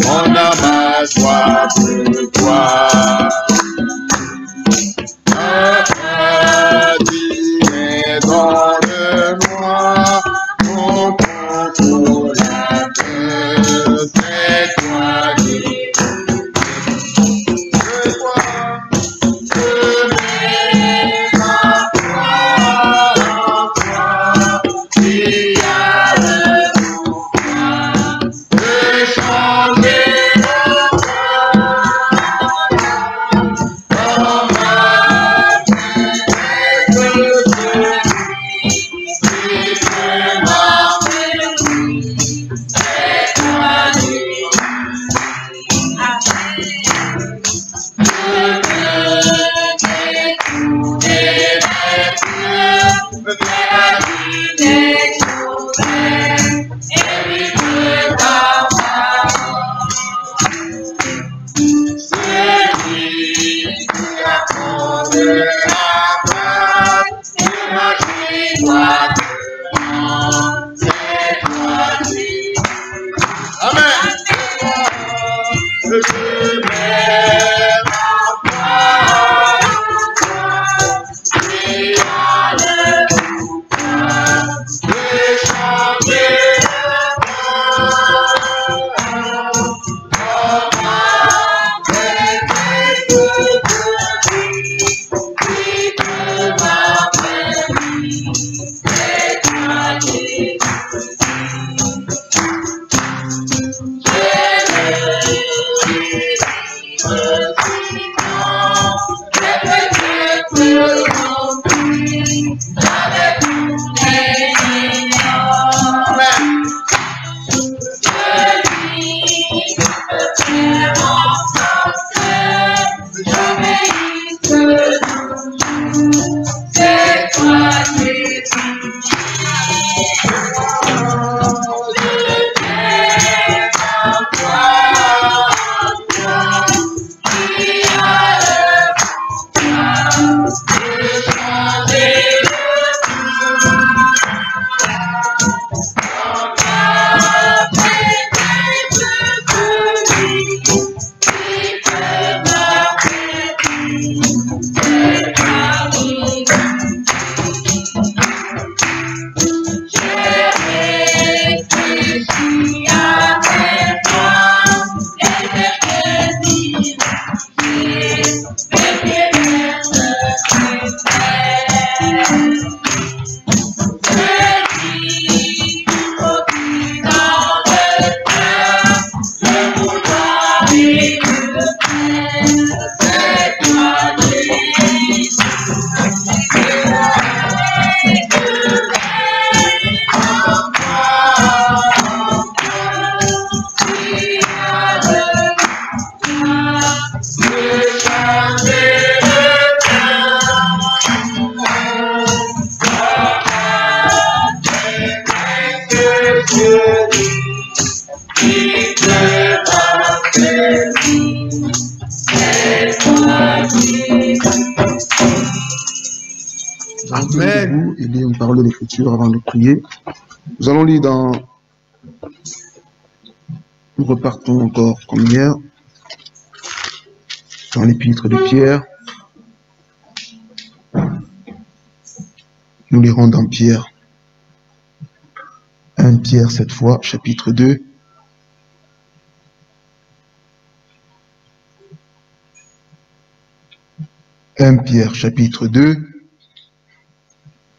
Mon âme a soif de toi. Mais donne-moi mon consolateur, c'est toi qui Amen. Et lire une parole de l'écriture avant de prier. Nous allons lire dans... Nous repartons encore comme hier dans l'épître de Pierre. Nous lirons dans Pierre. 1 Pierre cette fois, chapitre 2. « 1 Pierre, chapitre 2,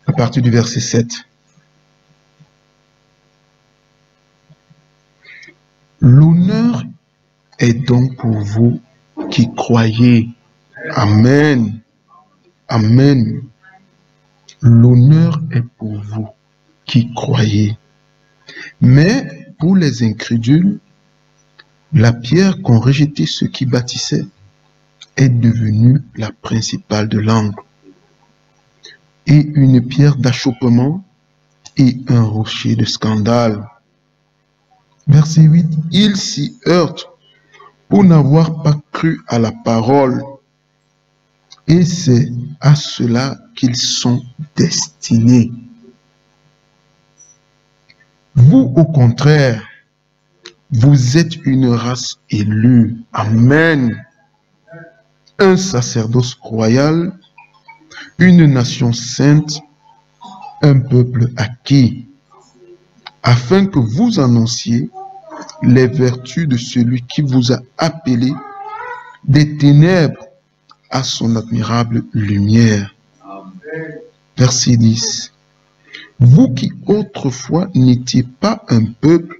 à partir du verset 7. L'honneur est donc pour vous qui croyez. Amen. Amen. L'honneur est pour vous qui croyez. Mais pour les incrédules, la pierre qu'ont rejeté ceux qui bâtissaient est devenue la principale de l'angle, et une pierre d'achoppement et un rocher de scandale. Verset 8. Ils s'y heurtent pour n'avoir pas cru à la parole, et c'est à cela qu'ils sont destinés. Vous, au contraire, vous êtes une race élue. Amen. Un sacerdoce royal, une nation sainte, un peuple acquis, afin que vous annonciez les vertus de celui qui vous a appelé des ténèbres à son admirable lumière. Verset 10. Vous qui autrefois n'étiez pas un peuple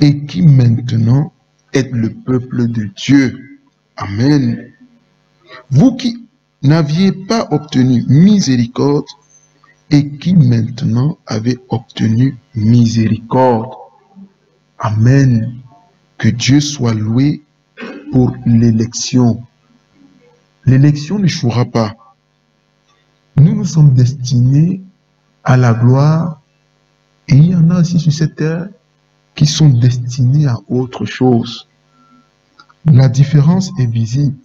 et qui maintenant êtes le peuple de Dieu. Amen. Vous qui n'aviez pas obtenu miséricorde et qui maintenant avez obtenu miséricorde. Amen. Que Dieu soit loué pour l'élection. L'élection n'échouera pas. Nous sommes destinés à la gloire et il y en a aussi sur cette terre qui sont destinés à autre chose. La différence est visible.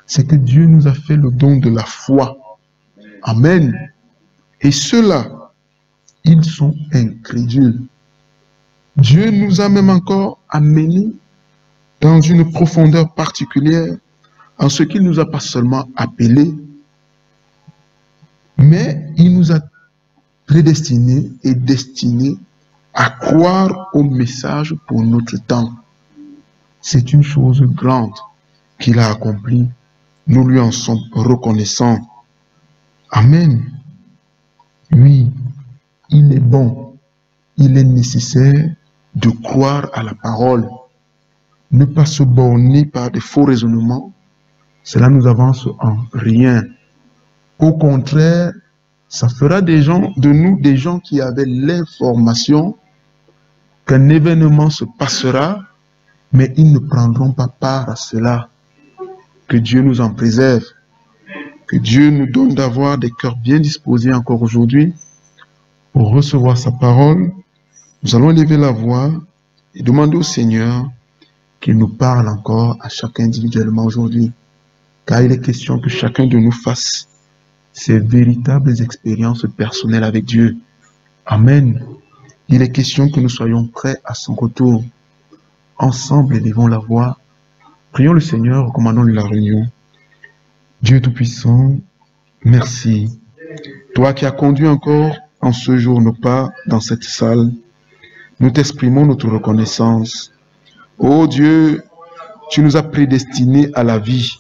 C'est que Dieu nous a fait le don de la foi. Amen. Et ceux-là, ils sont incrédules. Dieu nous a même encore amenés dans une profondeur particulière en ce qu'il nous a pas seulement appelés, mais il nous a prédestinés et destinés à croire au message pour notre temps. C'est une chose grande qu'il a accomplie. Nous lui en sommes reconnaissants. Amen. Oui, il est bon, il est nécessaire de croire à la parole. Ne pas se borner par des faux raisonnements, cela nous avance en rien. Au contraire, ça fera de nous des gens qui avaient l'information qu'un événement se passera, mais ils ne prendront pas part à cela. Que Dieu nous en préserve. Que Dieu nous donne d'avoir des cœurs bien disposés encore aujourd'hui pour recevoir sa parole. Nous allons élever la voix et demander au Seigneur qu'il nous parle encore à chacun individuellement aujourd'hui. Car il est question que chacun de nous fasse ses véritables expériences personnelles avec Dieu. Amen. Il est question que nous soyons prêts à son retour. Ensemble, élevons la voix. Prions le Seigneur, recommandons-lui la réunion. Dieu Tout-Puissant, merci. Toi qui as conduit encore en ce jour nos pas dans cette salle, nous t'exprimons notre reconnaissance. Ô Dieu, tu nous as prédestinés à la vie.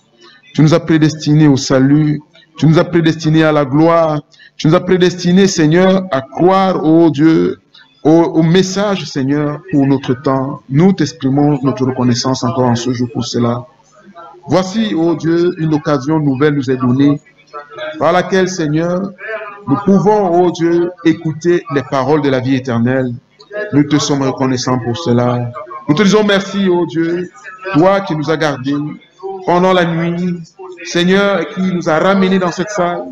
Tu nous as prédestinés au salut. Tu nous as prédestinés à la gloire. Tu nous as prédestinés, Seigneur, à croire, ô Dieu, au message, Seigneur, pour notre temps. Nous t'exprimons notre reconnaissance encore en ce jour pour cela. Voici, ô Dieu, une occasion nouvelle nous est donnée, par laquelle, Seigneur, nous pouvons, ô Dieu, écouter les paroles de la vie éternelle. Nous te sommes reconnaissants pour cela. Nous te disons merci, ô Dieu, toi qui nous as gardés pendant la nuit, Seigneur, qui nous a ramenés dans cette salle,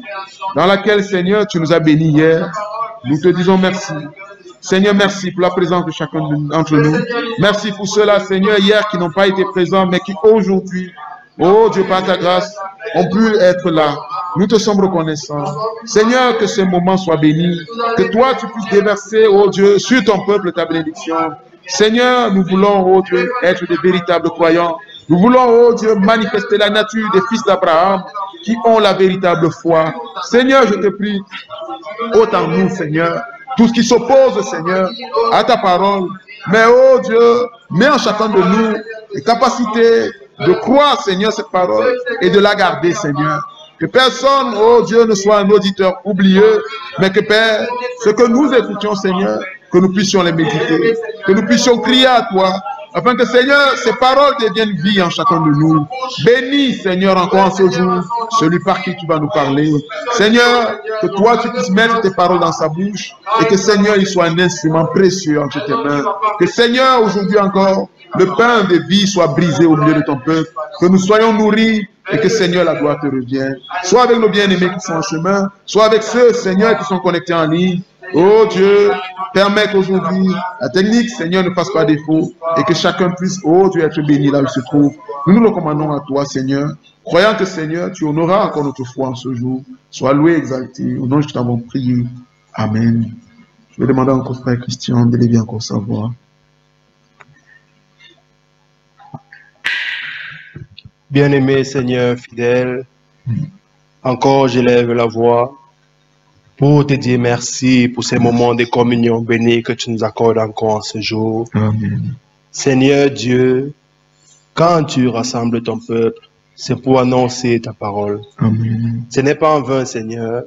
dans laquelle, Seigneur, tu nous as bénis hier. Nous te disons merci. Seigneur, merci pour la présence de chacun d'entre nous. Merci pour ceux-là, Seigneur, hier qui n'ont pas été présents, mais qui aujourd'hui, oh Dieu, par ta grâce, ont pu être là. Nous te sommes reconnaissants. Seigneur, que ce moment soit béni. Que toi, tu puisses déverser, oh Dieu, sur ton peuple ta bénédiction. Seigneur, nous voulons, oh Dieu, être de véritables croyants. Nous voulons, oh Dieu, manifester la nature des fils d'Abraham qui ont la véritable foi. Seigneur, je te prie, ôte en nous, Seigneur, tout ce qui s'oppose, Seigneur, à ta parole. Mais, oh Dieu, mets en chacun de nous les capacités de croire, Seigneur, cette parole et de la garder, Seigneur. Que personne, oh Dieu, ne soit un auditeur oublieux, mais que, Père, ce que nous écoutions, Seigneur, que nous puissions les méditer, que nous puissions crier à toi, afin que, Seigneur, ces paroles deviennent vie en chacun de nous. Bénis, Seigneur, encore en ce jour, celui par qui tu vas nous parler. Seigneur, que toi, tu puisses mettre tes paroles dans sa bouche et que, Seigneur, il soit un instrument précieux entre tes mains. Que, Seigneur, aujourd'hui encore, le pain de vie soit brisé au milieu de ton peuple. Que nous soyons nourris et que, Seigneur, la gloire te revienne. Soit avec nos bien-aimés qui sont en chemin, soit avec ceux, Seigneur, qui sont connectés en ligne. Oh Dieu, permets qu'aujourd'hui, la technique, Seigneur, ne fasse pas défaut et que chacun puisse, oh Dieu, être béni là où il se trouve. Nous nous recommandons à toi, Seigneur, croyant que, Seigneur, tu honoreras encore notre foi en ce jour. Sois loué, exalté. Au nom de Jésus, nous t'avons prié. Amen. Je vais demander encore frère Christian d'élever encore sa voix. Bien-aimé Seigneur fidèle, encore j'élève la voix pour te dire merci pour ces moments de communion bénis que tu nous accordes encore ce jour. Amen. Seigneur Dieu, quand tu rassembles ton peuple, c'est pour annoncer ta parole. Amen. Ce n'est pas en vain, Seigneur.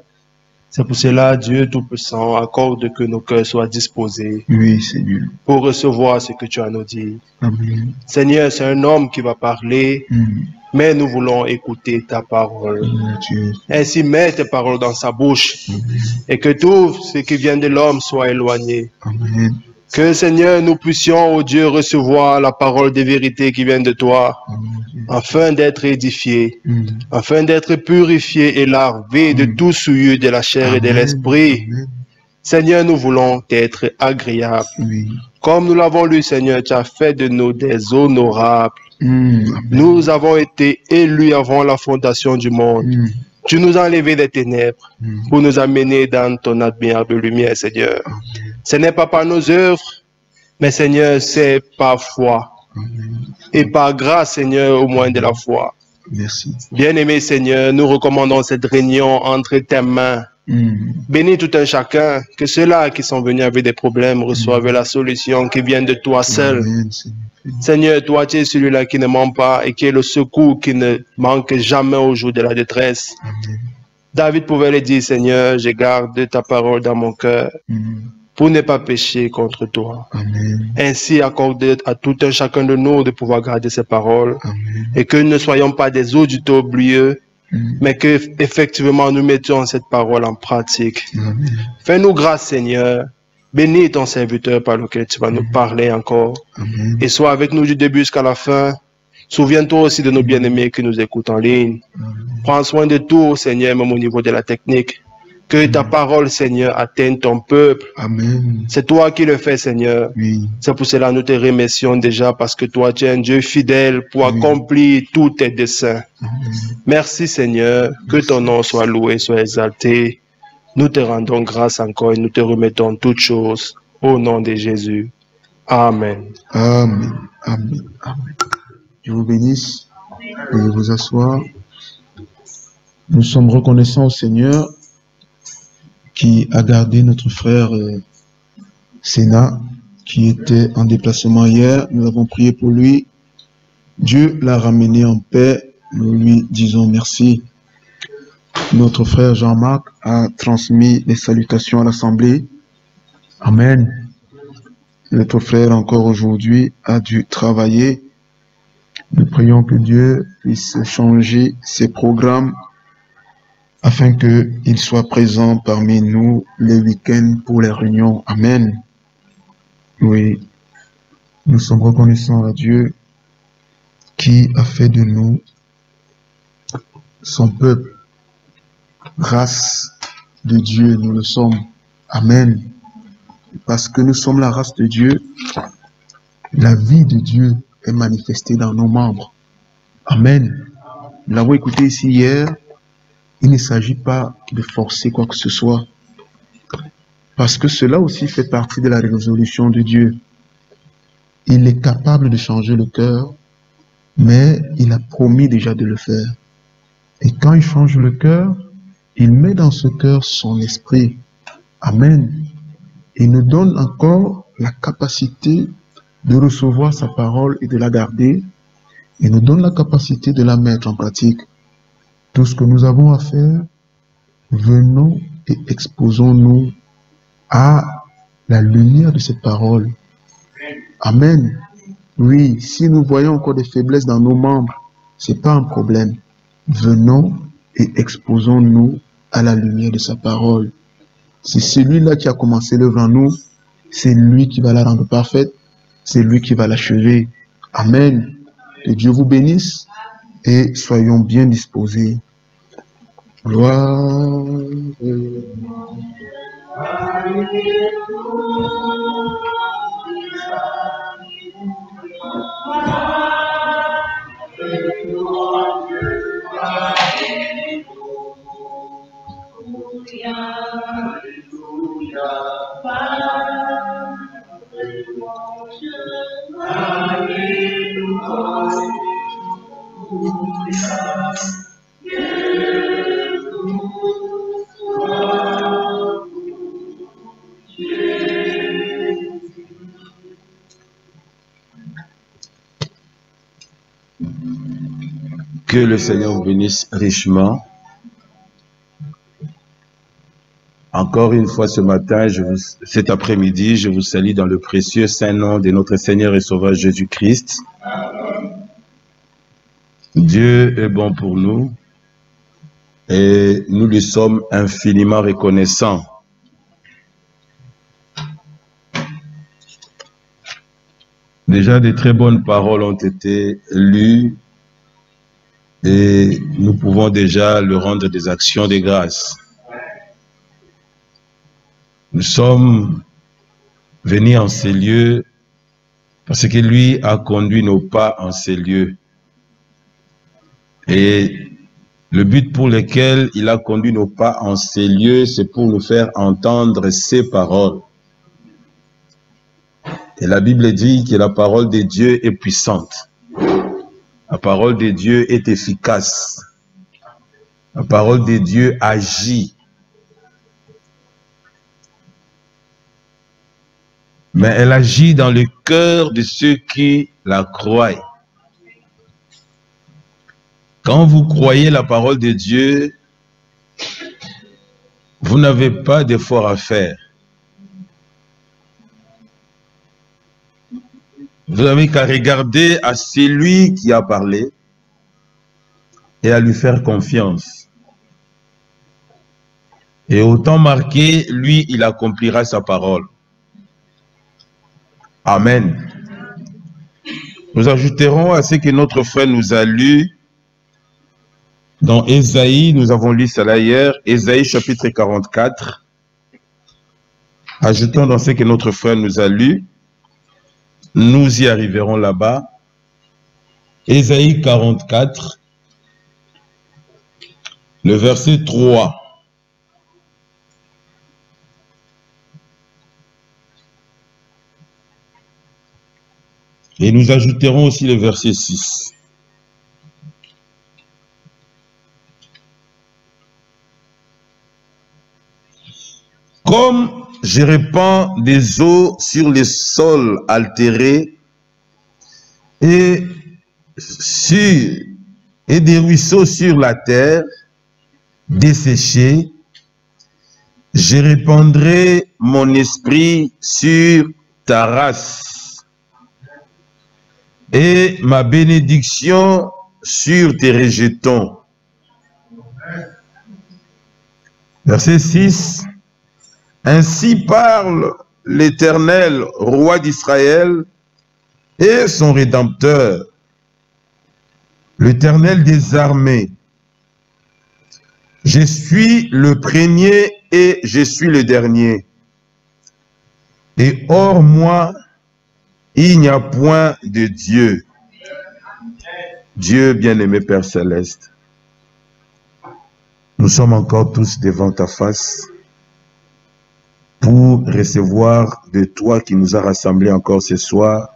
C'est pour cela, Dieu Tout-Puissant, accorde que nos cœurs soient disposés Oui, Seigneur. pour recevoir ce que tu as à nous dire. Amen. Seigneur, c'est un homme qui va parler, mais nous voulons écouter ta parole. Dieu. Ainsi, mets tes paroles dans sa bouche et que tout ce qui vient de l'homme soit éloigné. Amen. Que, Seigneur, nous puissions, ô Dieu, recevoir la parole de vérité qui vient de toi, afin d'être édifiés, afin d'être purifiés et lavés de tout souillure de la chair et de l'esprit. Amen. Seigneur, nous voulons être agréables. Oui. Comme nous l'avons lu, Seigneur, tu as fait de nous des honorables. Amen. Nous avons été élus avant la fondation du monde. Tu nous as enlevés des ténèbres pour nous amener dans ton admirable lumière, Seigneur. Ce n'est pas par nos œuvres, mais Seigneur, c'est par foi. Et par grâce, Seigneur, au moins de la foi. Merci. Bien-aimé Seigneur, nous recommandons cette réunion entre tes mains. Bénis tout un chacun, que ceux-là qui sont venus avec des problèmes reçoivent la solution qui vient de toi seul. Amen, Seigneur. Seigneur, toi, tu es celui-là qui ne ment pas et qui est le secours qui ne manque jamais au jour de la détresse. David pouvait le dire, Seigneur, je garde ta parole dans mon cœur pour ne pas pécher contre toi. Amen. Ainsi, accorde à tout un chacun de nous de pouvoir garder ces paroles et que nous ne soyons pas des auditeurs oublieux, mais que effectivement nous mettions cette parole en pratique. Amen. Fais-nous grâce, Seigneur. Bénis ton serviteur par lequel tu vas nous parler encore. Amen. Et sois avec nous du début jusqu'à la fin. Souviens-toi aussi de nos bien-aimés qui nous écoutent en ligne. Prends soin de tout, Seigneur, même au niveau de la technique. Que ta parole, Seigneur, atteigne ton peuple. Amen. C'est toi qui le fais, Seigneur. Oui. C'est pour cela que nous te remercions déjà parce que toi, tu es un Dieu fidèle pour accomplir tous tes desseins. Merci, Seigneur. Que ton nom soit loué, soit exalté. Nous te rendons grâce encore et nous te remettons toutes choses au nom de Jésus. Amen. Amen. Amen. Amen. Je vous bénisse. Veuillez vous asseoir. Nous sommes reconnaissants au Seigneur qui a gardé notre frère Sénat, qui était en déplacement hier. Nous avons prié pour lui. Dieu l'a ramené en paix. Nous lui disons merci. Notre frère Jean-Marc a transmis les salutations à l'Assemblée. Amen. Notre frère, encore aujourd'hui, a dû travailler. Nous prions que Dieu puisse changer ses programmes afin qu'il soit présent parmi nous les week-ends pour les réunions. Amen. Oui, nous sommes reconnaissants à Dieu qui a fait de nous son peuple. Race de Dieu, nous le sommes. Amen. Parce que nous sommes la race de Dieu, la vie de Dieu est manifestée dans nos membres. Amen. Nous l'avons écouté ici hier. Il ne s'agit pas de forcer quoi que ce soit. Parce que cela aussi fait partie de la résolution de Dieu. Il est capable de changer le cœur, mais il a promis déjà de le faire. Et quand il change le cœur, il met dans ce cœur son esprit. Amen. Il nous donne encore la capacité de recevoir sa parole et de la garder. Il nous donne la capacité de la mettre en pratique. Tout ce que nous avons à faire, venons et exposons-nous à la lumière de cette parole. Amen. Oui, si nous voyons encore des faiblesses dans nos membres, c'est pas un problème. Venons et exposons-nous à la lumière de sa parole. C'est celui-là qui a commencé l'œuvre en nous, c'est lui qui va la rendre parfaite, c'est lui qui va l'achever. Amen. Que Dieu vous bénisse et soyons bien disposés. Gloire. Alléluia. Que le Seigneur vous bénisse richement. Encore une fois ce matin, cet après-midi, je vous salue dans le précieux saint nom de notre Seigneur et Sauveur Jésus-Christ. Dieu est bon pour nous et nous lui sommes infiniment reconnaissants. Déjà, de très bonnes paroles ont été lues et nous pouvons déjà lui rendre des actions de grâce. Nous sommes venus en ces lieux parce que lui a conduit nos pas en ces lieux. Et le but pour lequel il a conduit nos pas en ces lieux, c'est pour nous faire entendre ses paroles. Et la Bible dit que la parole de Dieu est puissante. La parole de Dieu est efficace. La parole de Dieu agit. Mais elle agit dans le cœur de ceux qui la croient. Quand vous croyez la parole de Dieu, vous n'avez pas d'effort à faire. Vous n'avez qu'à regarder à celui qui a parlé et à lui faire confiance. Et au temps marqué, lui, il accomplira sa parole. Amen. Nous ajouterons à ce que notre frère nous a lu dans Ésaïe, nous avons lu cela hier, Ésaïe chapitre 44. Ajoutons dans ce que notre frère nous a lu. Nous y arriverons là-bas. Ésaïe 44, le verset 3. Et nous ajouterons aussi le verset 6. Comme je répands des eaux sur les sols altérés et des ruisseaux sur la terre desséchée, je répandrai mon esprit sur ta race et ma bénédiction sur tes rejetons. Verset 6. Ainsi parle l'Éternel, roi d'Israël, et son Rédempteur, l'Éternel des armées. Je suis le premier et je suis le dernier. Et hors moi, il n'y a point de Dieu. Dieu bien-aimé Père Céleste, nous sommes encore tous devant ta face pour recevoir de toi qui nous a rassemblés encore ce soir,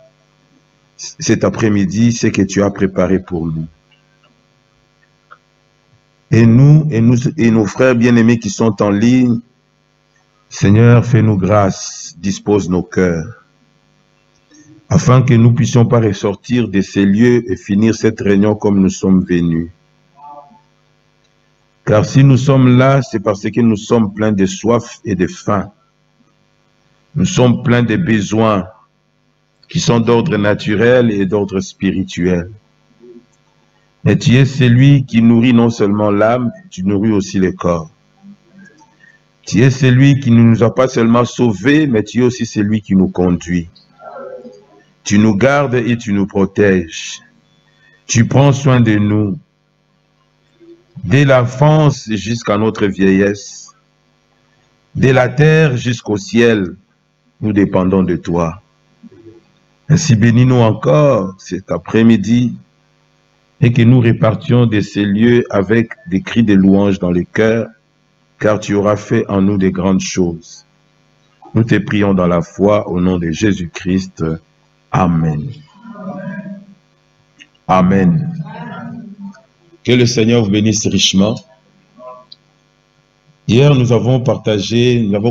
cet après-midi, ce que tu as préparé pour nous. Et nos frères bien-aimés qui sont en ligne, Seigneur, fais-nous grâce, dispose nos cœurs, afin que nous puissions pas ressortir de ces lieux et finir cette réunion comme nous sommes venus. Car si nous sommes là, c'est parce que nous sommes pleins de soif et de faim. Nous sommes pleins de besoins qui sont d'ordre naturel et d'ordre spirituel. Et tu es celui qui nourrit non seulement l'âme, tu nourris aussi le corps. Tu es celui qui ne nous a pas seulement sauvés, mais tu es aussi celui qui nous conduit. Tu nous gardes et tu nous protèges. Tu prends soin de nous. Dès l'enfance jusqu'à notre vieillesse, de la terre jusqu'au ciel, nous dépendons de toi. Ainsi bénis-nous encore cet après-midi et que nous répartions de ces lieux avec des cris de louange dans le cœur, car tu auras fait en nous de grandes choses. Nous te prions dans la foi au nom de Jésus-Christ. Amen. Amen. Que le Seigneur vous bénisse richement. Hier, nous avons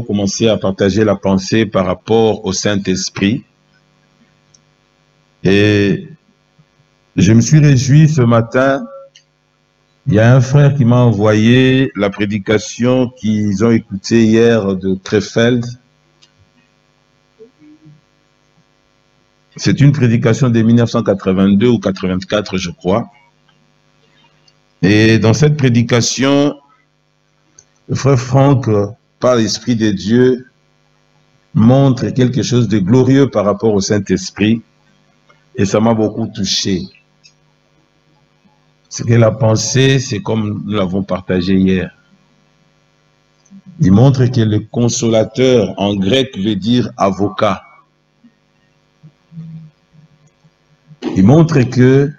commencé à partager la pensée par rapport au Saint-Esprit. Et je me suis réjoui ce matin. Il y a un frère qui m'a envoyé la prédication qu'ils ont écoutée hier de Krefeld. C'est une prédication de 1982 ou 84, je crois. Et dans cette prédication, le frère Franck, par l'Esprit de Dieu, montre quelque chose de glorieux par rapport au Saint-Esprit. Et ça m'a beaucoup touché. C'est que la pensée, c'est comme nous l'avons partagé hier. Il montre que le consolateur, en grec, veut dire avocat. Il montre que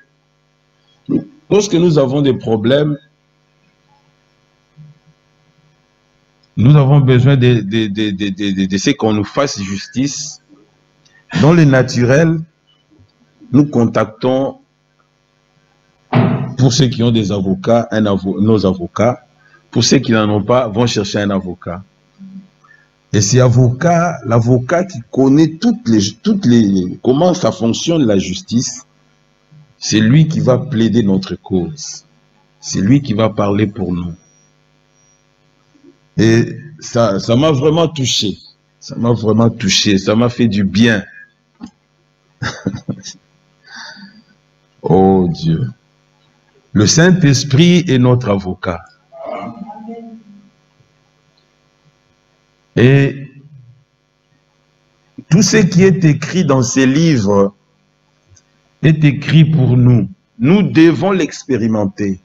lorsque nous avons des problèmes, nous avons besoin de ce qu'on nous fasse justice. Dans le naturel, nous contactons, pour ceux qui ont des avocats, nos avocats. Pour ceux qui n'en ont pas, vont chercher un avocat. Et c'est l'avocat qui connaît comment ça fonctionne la justice, c'est lui qui va plaider notre cause. C'est lui qui va parler pour nous. Et ça m'a vraiment touché. Ça m'a vraiment touché. Ça m'a fait du bien. Oh Dieu. Le Saint-Esprit est notre avocat. Et tout ce qui est écrit dans ces livres est écrit pour nous. Nous devons l'expérimenter.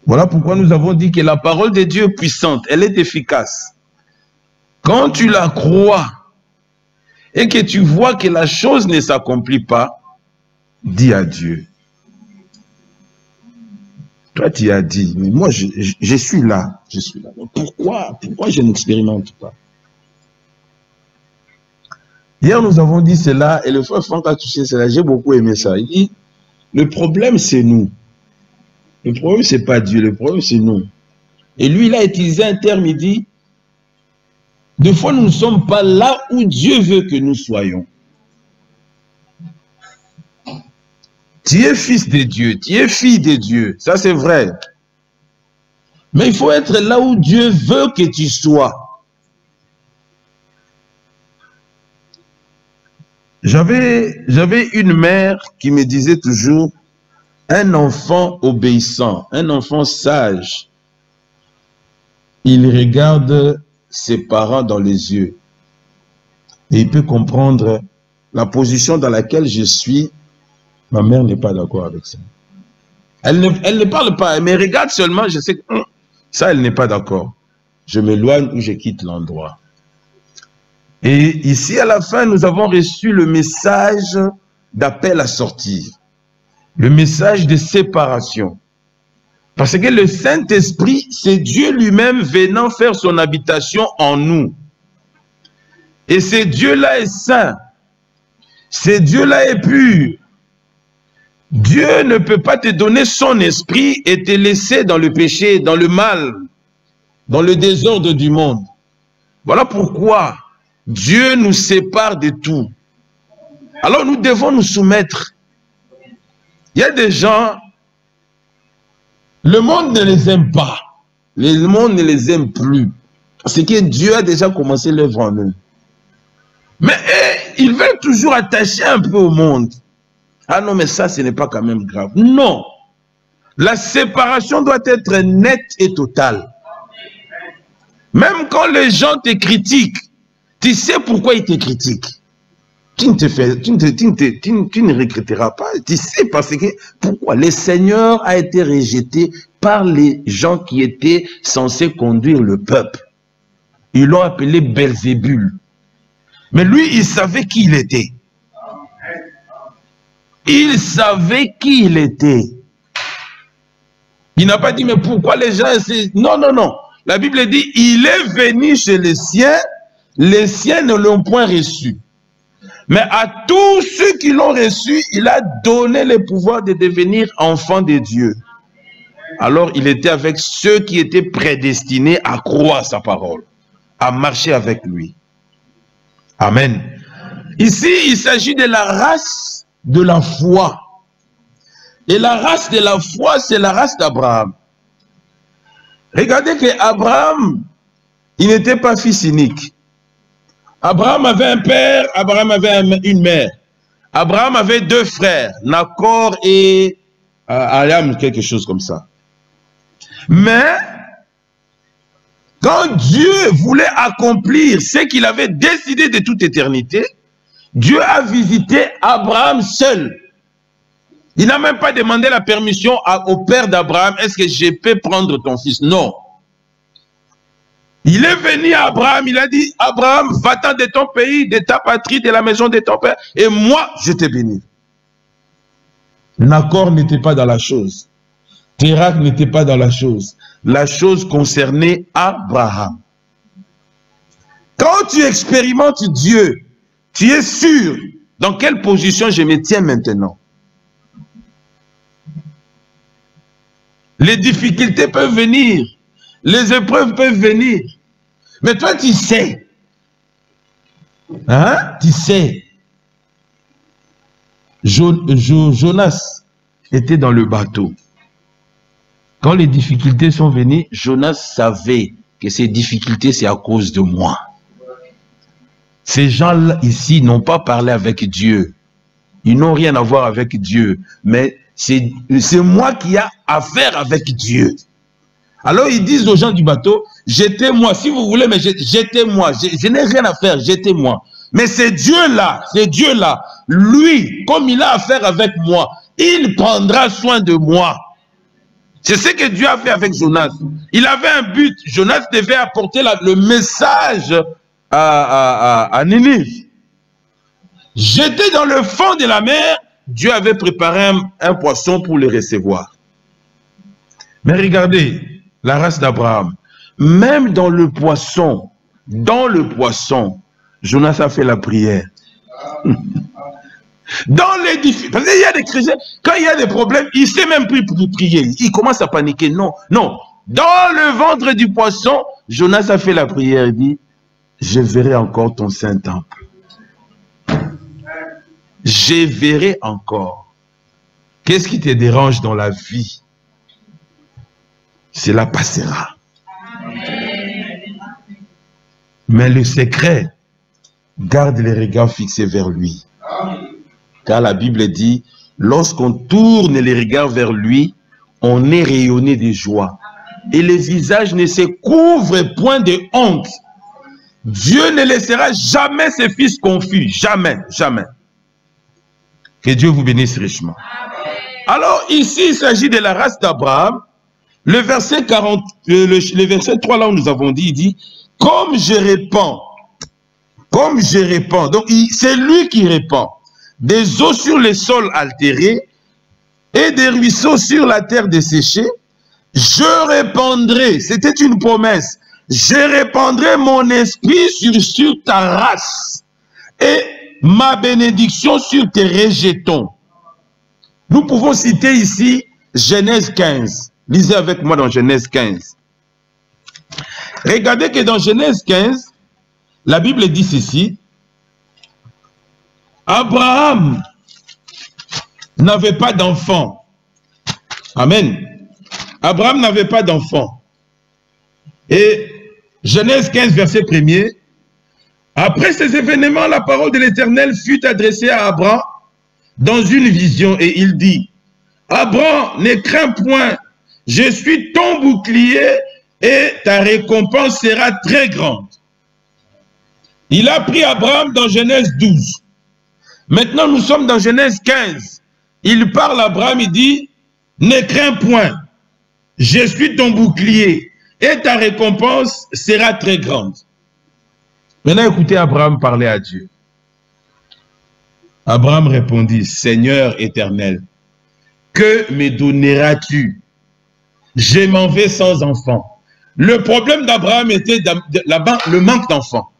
Voilà pourquoi nous avons dit que la parole de Dieu est puissante, elle est efficace. Quand tu la crois et que tu vois que la chose ne s'accomplit pas, dis à Dieu. Toi, tu as dit, mais moi, je suis là. Je suis là. Pourquoi je n'expérimente pas? Hier, nous avons dit cela, et le frère Franck a touché cela. J'ai beaucoup aimé ça. Il dit, le problème, c'est nous. Le problème, c'est pas Dieu. Le problème, c'est nous. Et lui, il a utilisé un terme, il dit, des fois, nous ne sommes pas là où Dieu veut que nous soyons. Tu es fils de Dieu, tu es fille de Dieu, ça c'est vrai. Mais il faut être là où Dieu veut que tu sois. J'avais une mère qui me disait toujours, un enfant obéissant, un enfant sage, il regarde ses parents dans les yeux et il peut comprendre la position dans laquelle je suis. Ma mère n'est pas d'accord avec ça. Elle ne parle pas, elle me regarde seulement, je sais que ça, elle n'est pas d'accord. Je m'éloigne ou je quitte l'endroit. Et ici, à la fin, nous avons reçu le message d'appel à sortir. Le message de séparation. Parce que le Saint-Esprit, c'est Dieu lui-même venant faire son habitation en nous. Et ce Dieu-là est saint. Ce Dieu-là est pur. Dieu ne peut pas te donner son esprit et te laisser dans le péché, dans le mal, dans le désordre du monde. Voilà pourquoi Dieu nous sépare de tout. Alors nous devons nous soumettre. Il y a des gens, le monde ne les aime pas. Le monde ne les aime plus. Parce que Dieu a déjà commencé l'œuvre en eux. Mais ils veulent toujours attacher un peu au monde. Ah non, mais ça, ce n'est pas quand même grave. Non. La séparation doit être nette et totale. Même quand les gens te critiquent, tu sais pourquoi ils te critiquent. Tu ne regretteras pas. Tu sais parce que pourquoi le Seigneur a été rejeté par les gens qui étaient censés conduire le peuple. Ils l'ont appelé Belzébul. Mais lui, il savait qui il était. Il savait qui il était. Il n'a pas dit, mais pourquoi les gens... Non, non, non. La Bible dit, il est venu chez les siens ne l'ont point reçu. Mais à tous ceux qui l'ont reçu, il a donné le pouvoir de devenir enfants de Dieu. Alors il était avec ceux qui étaient prédestinés à croire sa parole, à marcher avec lui. Amen. Ici, il s'agit de la race de la foi. Et la race de la foi, c'est la race d'Abraham. Regardez que Abraham, il n'était pas fils unique. Abraham avait un père, Abraham avait une mère. Abraham avait deux frères, Nacor et Aram, quelque chose comme ça. Mais, quand Dieu voulait accomplir ce qu'il avait décidé de toute éternité, Dieu a visité Abraham seul. Il n'a même pas demandé la permission au père d'Abraham, est-ce que je peux prendre ton fils? Non. Il est venu à Abraham, il a dit, Abraham, va-t'en de ton pays, de ta patrie, de la maison de ton père, et moi, je te bénis. Nacor n'était pas dans la chose. Térak n'était pas dans la chose. La chose concernait Abraham. Quand tu expérimentes Dieu, tu es sûr dans quelle position je me tiens maintenant. Les difficultés peuvent venir. Les épreuves peuvent venir. Mais toi, tu sais. Hein? Tu sais. Jonas était dans le bateau. Quand les difficultés sont venues, Jonas savait que ces difficultés, c'est à cause de moi. Ces gens-là ici n'ont pas parlé avec Dieu. Ils n'ont rien à voir avec Dieu. Mais c'est moi qui ai affaire avec Dieu. Alors ils disent aux gens du bateau, jetez-moi, si vous voulez, mais jetez-moi, je n'ai rien à faire, jetez-moi. Mais c'est Dieu-là, lui, comme il a affaire avec moi, il prendra soin de moi. C'est ce que Dieu a fait avec Jonas. Il avait un but, Jonas devait apporter le message à Ninive. Jeté dans le fond de la mer, Dieu avait préparé un poisson pour le recevoir. Mais regardez, la race d'Abraham, même dans le poisson, Jonas a fait la prière. Dans les difficultés, il y a des chrétiens, quand il y a des problèmes, il ne sait même plus prier. Il commence à paniquer. Non, non. Dans le ventre du poisson, Jonas a fait la prière. Il dit, je verrai encore ton saint temple. Je verrai encore. Qu'est-ce qui te dérange dans la vie? Cela passera. Mais le secret, garde les regards fixés vers lui. Car la Bible dit, lorsqu'on tourne les regards vers lui, on est rayonné de joie. Et le visage ne se couvre point de honte. Dieu ne laissera jamais ses fils confus. Jamais, jamais. Que Dieu vous bénisse richement. Alors ici, il s'agit de la race d'Abraham. Le verset 3 là où nous avons dit, il dit, comme je répands, donc c'est lui qui répand, des eaux sur les sols altérés et des ruisseaux sur la terre desséchée, je répandrai, c'était une promesse, je répandrai mon esprit sur ta race et ma bénédiction sur tes rejetons. Nous pouvons citer ici Genèse 15. Lisez avec moi dans Genèse 15. Regardez que dans Genèse 15, la Bible dit ceci. Abraham n'avait pas d'enfant. Amen. Abraham n'avait pas d'enfant. Et Genèse 15, verset 1er. Après ces événements, la parole de l'Éternel fut adressée à Abraham dans une vision et il dit, Abraham, ne crains point, je suis ton bouclier et ta récompense sera très grande. Il a pris Abraham dans Genèse 12. Maintenant, nous sommes dans Genèse 15. Il parle à Abraham, il dit, ne crains point, je suis ton bouclier et ta récompense sera très grande. Maintenant, écoutez Abraham parler à Dieu. Abraham répondit, Seigneur éternel, que me donneras-tu? Je m'en vais sans enfant. Le problème d'Abraham était là-bas le manque d'enfants.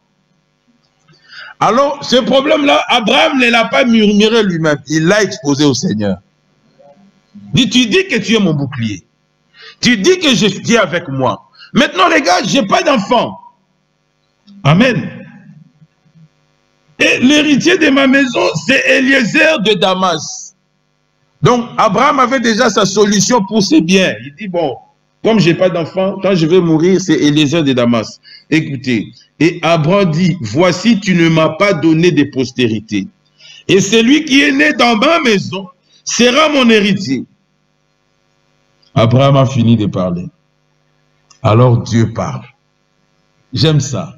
Alors, ce problème-là, Abraham ne l'a pas murmuré lui-même. Il l'a exposé au Seigneur. Tu dis que tu es mon bouclier. Tu dis que je suis avec moi. Maintenant, regarde, je n'ai pas d'enfant. Amen. Et l'héritier de ma maison, c'est Eliezer de Damas. Donc, Abraham avait déjà sa solution pour ses biens. Il dit, bon, comme je n'ai pas d'enfant, quand je vais mourir, c'est Eliezer de Damas. Écoutez, et Abraham dit, voici, tu ne m'as pas donné de postérité. Et celui qui est né dans ma maison sera mon héritier. Abraham a fini de parler. Alors Dieu parle. J'aime ça.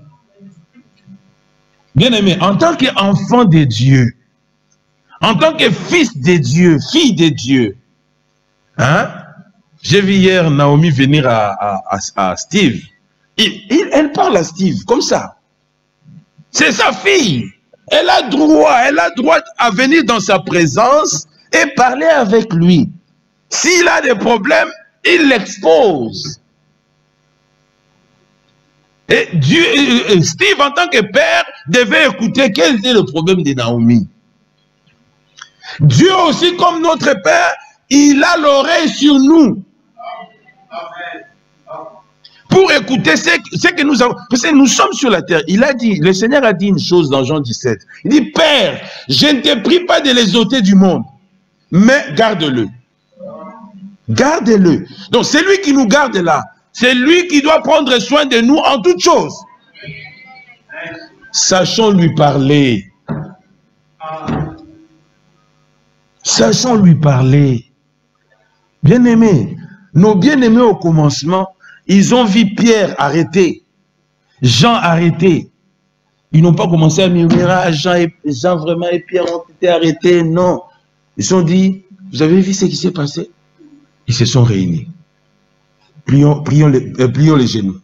Bien aimé, en tant qu'enfant de Dieu, en tant que fils de Dieu, fille de Dieu, hein? J'ai vu hier Naomi venir à Steve. Elle parle à Steve comme ça. C'est sa fille. Elle a droit à venir dans sa présence et parler avec lui. S'il a des problèmes, il l'expose. Et Steve, en tant que père, devait écouter quel était le problème de Naomi. Dieu aussi, comme notre Père, il a l'oreille sur nous. Pour écouter ce que nous avons. Parce que nous sommes sur la terre. Il a dit, le Seigneur a dit une chose dans Jean 17. Il dit, Père, je ne te prie pas de les ôter du monde, mais garde-le. Garde-le. Donc, c'est lui qui nous garde là. C'est lui qui doit prendre soin de nous en toutes choses. Sachons lui parler. Sachons lui parler. Bien-aimés, nos bien-aimés au commencement, ils ont vu Pierre arrêté, Jean arrêté. Ils n'ont pas commencé à murmurer à Jean vraiment et Pierre ont été arrêtés. Non. Ils se sont dit, vous avez vu ce qui s'est passé? Ils se sont réunis. Prions les genoux.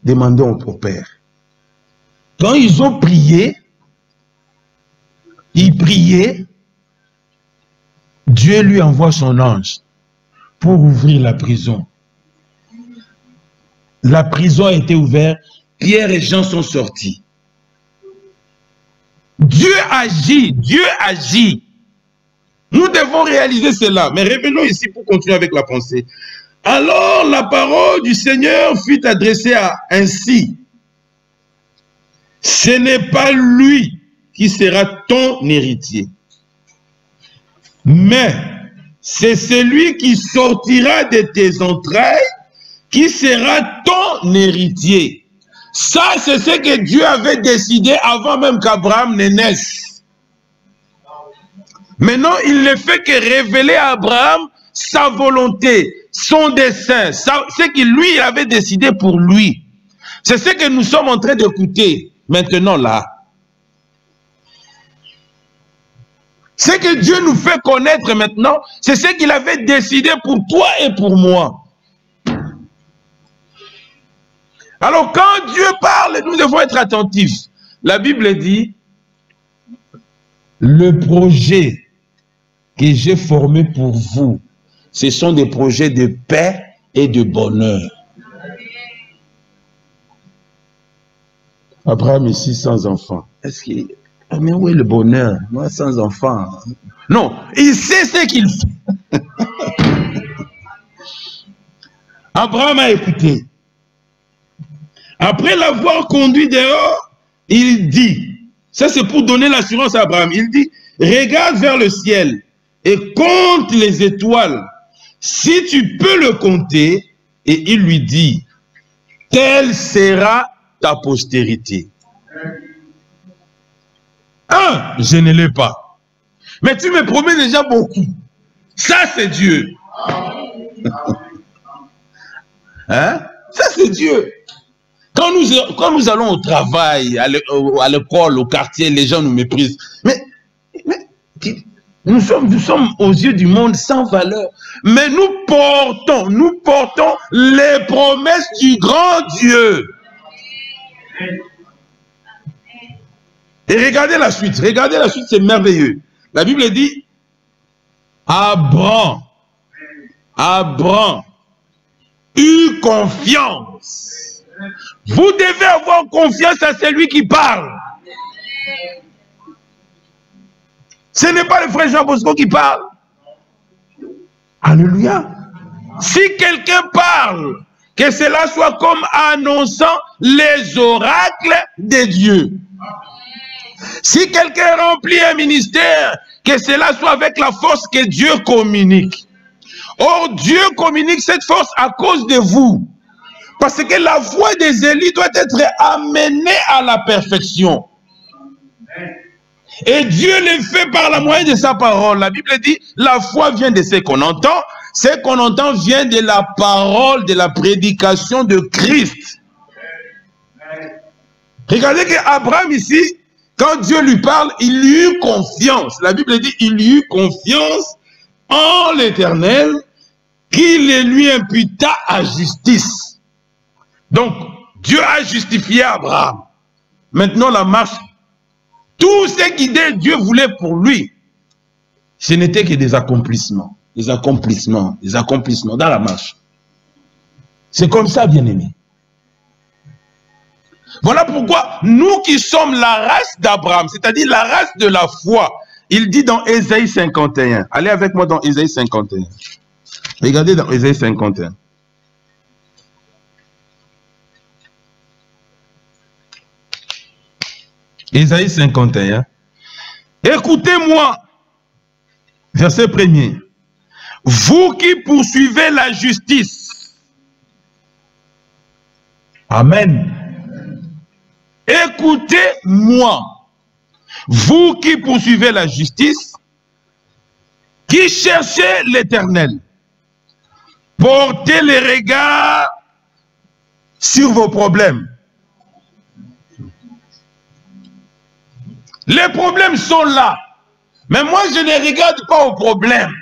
Demandons au Père. Quand ils ont prié, ils priaient, Dieu lui envoie son ange pour ouvrir la prison. La prison a été ouverte, Pierre et Jean sont sortis. Dieu agit, Dieu agit. Nous devons réaliser cela. Mais revenons ici pour continuer avec la pensée. Alors la parole du Seigneur fut adressée ainsi. Ce n'est pas lui qui sera ton héritier, mais c'est celui qui sortira de tes entrailles qui sera ton héritier. Ça, c'est ce que Dieu avait décidé avant même qu'Abraham ne naisse. Maintenant, il ne fait que révéler à Abraham sa volonté, son dessein, ce qu'il lui avait décidé pour lui. C'est ce que nous sommes en train d'écouter maintenant là. Ce que Dieu nous fait connaître maintenant, c'est ce qu'il avait décidé pour toi et pour moi. Alors quand Dieu parle, nous devons être attentifs. La Bible dit, le projet que j'ai formé pour vous, ce sont des projets de paix et de bonheur. Abraham ici sans enfant. Est-ce qu'il... Ah, mais où est le bonheur? Moi sans enfant. Non, il sait ce qu'il fait. Abraham a écouté. Après l'avoir conduit dehors, il dit, ça c'est pour donner l'assurance à Abraham, il dit, regarde vers le ciel et compte les étoiles, si tu peux le compter, et il lui dit, telle sera ta postérité. Je ne l'ai pas. Mais tu me promets déjà beaucoup. Ça c'est Dieu. Hein? Ça c'est Dieu. Quand nous allons au travail, à l'école, au quartier, les gens nous méprisent. Mais nous sommes aux yeux du monde sans valeur. Mais nous portons les promesses du grand Dieu. Et regardez la suite, c'est merveilleux. La Bible dit, Abraham eut confiance. Vous devez avoir confiance à celui qui parle. Ce n'est pas le frère Jean Bosco qui parle. Alléluia. Si quelqu'un parle, que cela soit comme annonçant les oracles de Dieu. Si quelqu'un remplit un ministère, que cela soit avec la force que Dieu communique. Or, Dieu communique cette force à cause de vous. Parce que la voix des élus doit être amenée à la perfection. Et Dieu le fait par la moyen de sa parole. La Bible dit, la foi vient de ce qu'on entend. Ce qu'on entend vient de la parole, de la prédication de Christ. Regardez qu'Abraham ici, quand Dieu lui parle, il lui eut confiance. La Bible dit, il lui eut confiance en l'Éternel, qu'il le lui imputa à justice. Donc, Dieu a justifié Abraham. Maintenant, la marche, tout ce qu'idée Dieu voulait pour lui, ce n'était que des accomplissements. Des accomplissements dans la marche. C'est comme ça, bien-aimé. Voilà pourquoi nous qui sommes la race d'Abraham, c'est-à-dire la race de la foi, il dit dans Ésaïe 51. Allez avec moi dans Ésaïe 51. Regardez dans Ésaïe 51. Ésaïe 51. Écoutez-moi, verset 1er. Vous qui poursuivez la justice. Amen. Écoutez-moi. Vous qui poursuivez la justice, qui cherchez l'Éternel. Portez les regards sur vos problèmes. Les problèmes sont là. Mais moi, je ne regarde pas aux problèmes.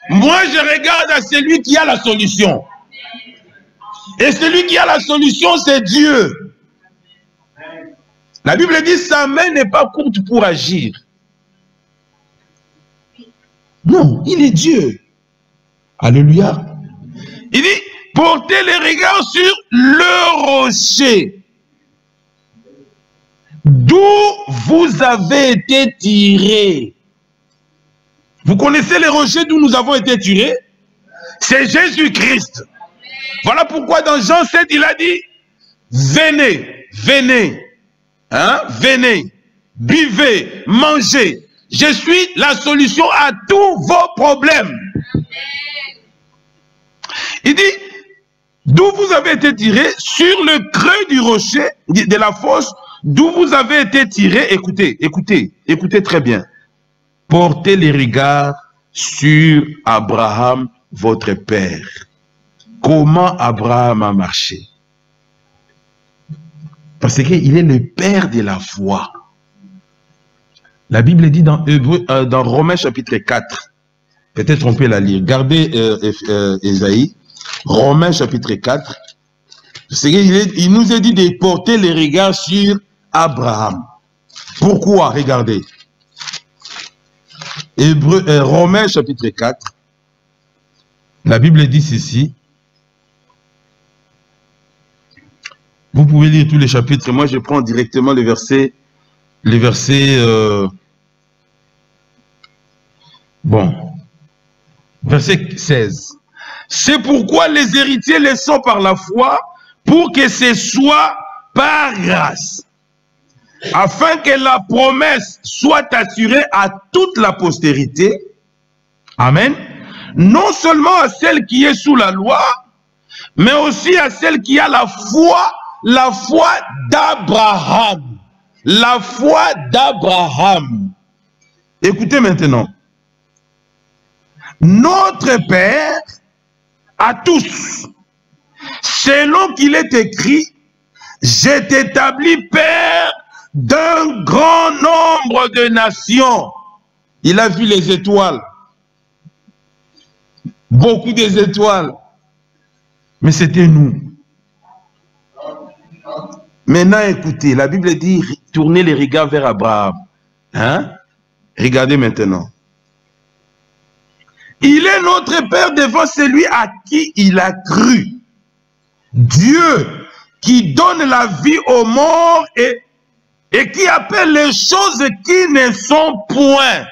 Moi, je regarde à celui qui a la solution. Et celui qui a la solution, c'est Dieu. La Bible dit, sa main n'est pas courte pour agir. Non, il est Dieu. Alléluia. Il dit, portez les regards sur le rocher, d'où vous avez été tirés. Vous connaissez les rochers d'où nous avons été tirés? C'est Jésus-Christ. Voilà pourquoi dans Jean 7, il a dit, venez, venez, hein, venez, buvez, mangez. Je suis la solution à tous vos problèmes. Il dit, d'où vous avez été tirés, sur le creux du rocher, de la fosse, d'où vous avez été tirés. Écoutez, écoutez, écoutez très bien. Portez les regards sur Abraham, votre père. Comment Abraham a marché? Parce qu'il est le père de la foi. La Bible dit dans Romains chapitre 4, peut-être on peut la lire. Gardez Ésaïe, Romains chapitre 4. Il nous est dit de porter les regards sur Abraham. Pourquoi? Regardez. Romains chapitre 4. La Bible dit ceci. Vous pouvez lire tous les chapitres. Moi, je prends directement les versets. Verset 16. C'est pourquoi les héritiers les sont par la foi, pour que ce soit par grâce, afin que la promesse soit assurée à toute la postérité. Amen. Non seulement à celle qui est sous la loi, mais aussi à celle qui a la foi d'Abraham. La foi d'Abraham. Écoutez maintenant. Notre Père à tous, selon qu'il est écrit, j'ai établi Père d'un grand nombre de nations. Il a vu les étoiles. Beaucoup des étoiles. Mais c'était nous. Maintenant, écoutez, la Bible dit, tournez les regards vers Abraham. Hein? Regardez maintenant. Il est notre Père devant celui à qui il a cru. Dieu qui donne la vie aux morts et et qui appelle les choses qui ne sont point.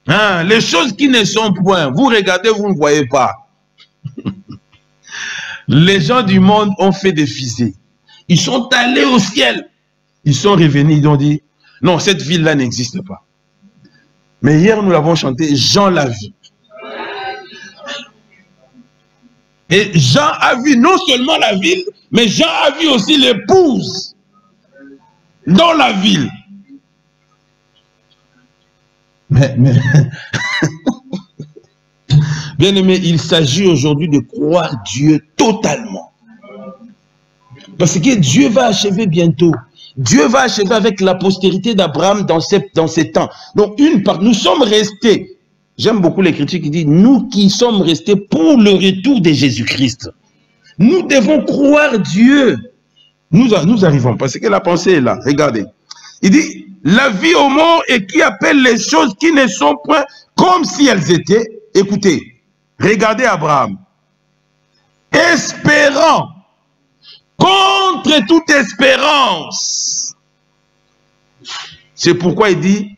Hein, les choses qui ne sont point. Vous regardez, vous ne voyez pas. Les gens du monde ont fait des fusées. Ils sont allés au ciel. Ils sont revenus, ils ont dit, non, cette ville-là n'existe pas. Mais hier, nous l'avons chanté, Jean l'a vu. Et Jean a vu non seulement la ville, mais Jean a vu aussi l'épouse dans la ville. Mais bien aimé, il s'agit aujourd'hui de croire Dieu totalement. Parce que Dieu va achever bientôt. Dieu va achever avec la postérité d'Abraham dans ces temps. Donc, nous sommes restés. J'aime beaucoup l'écriture qui dit, nous qui sommes restés pour le retour de Jésus-Christ. Nous devons croire Dieu. Nous arrivons, parce que la pensée est là. Regardez. Il dit, la vie aux morts et qui appelle les choses qui ne sont point comme si elles étaient. Écoutez, regardez Abraham. Espérant contre toute espérance. C'est pourquoi il dit,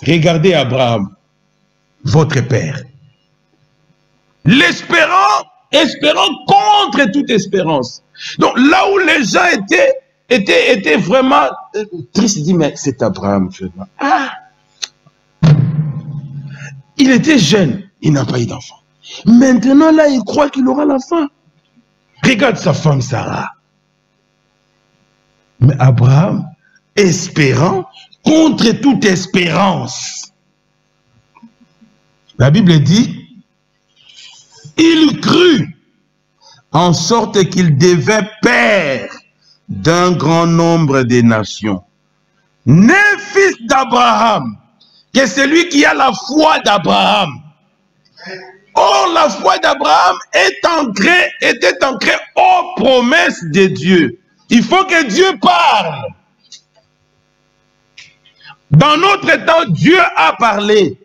regardez Abraham, votre père. L'espérant, espérant contre toute espérance. Donc là où les gens étaient vraiment tristes, il dit, mais c'est Abraham. Ah. Il était jeune, il n'a pas eu d'enfant. Maintenant là, il croit qu'il aura l'enfant. Regarde sa femme Sarah. Mais Abraham, espérant contre toute espérance. La Bible dit, il crut en sorte qu'il devait père d'un grand nombre de nations. Né fils d'Abraham, que celui qui a la foi d'Abraham. Or, la foi d'Abraham était ancrée aux promesses de Dieu. Il faut que Dieu parle. Dans notre temps, Dieu a parlé.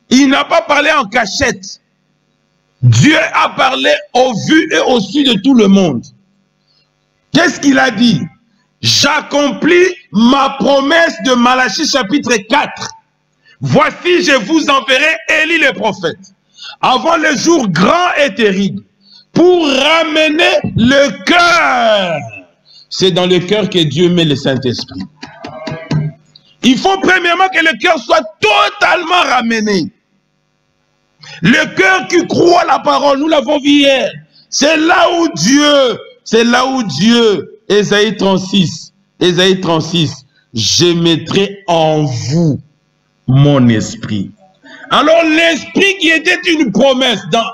Il n'a pas parlé en cachette. Dieu a parlé au vu et au su de tout le monde. Qu'est-ce qu'il a dit? J'accomplis ma promesse de Malachie chapitre 4. Voici, je vous enverrai Élie le prophète, avant le jour grand et terrible, pour ramener le cœur. C'est dans le cœur que Dieu met le Saint-Esprit. Il faut premièrement que le cœur soit totalement ramené. Le cœur qui croit la parole, nous l'avons vu hier. C'est là où Dieu, Ésaïe 36, je mettrai en vous mon esprit. Alors l'esprit qui était une promesse dans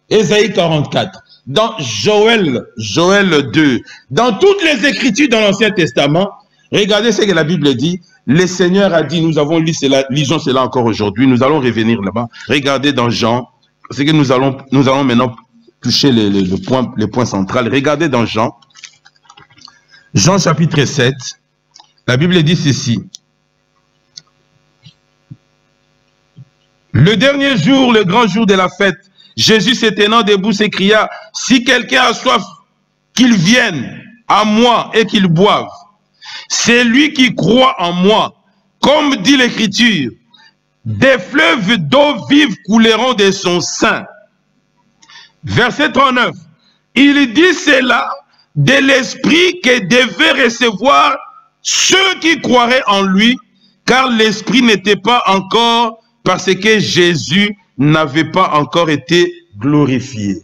Ésaïe 44, dans Joël 2, dans toutes les écritures dans l'Ancien Testament, regardez ce que la Bible dit. Le Seigneur a dit, nous avons lu cela, lisons cela encore aujourd'hui, nous allons revenir là-bas. Regardez dans Jean, c'est que nous allons maintenant toucher le point central. Regardez dans Jean chapitre 7, la Bible dit ceci. Le dernier jour, le grand jour de la fête, Jésus se tenant debout s'écria, si quelqu'un a soif, qu'il vienne à moi et qu'il boive. C'est lui qui croit en moi, comme dit l'Écriture, des fleuves d'eau vive couleront de son sein. Verset 39, il dit cela de l'esprit que devaient recevoir ceux qui croiraient en lui, car l'esprit n'était pas encore, parce que Jésus n'avait pas encore été glorifié.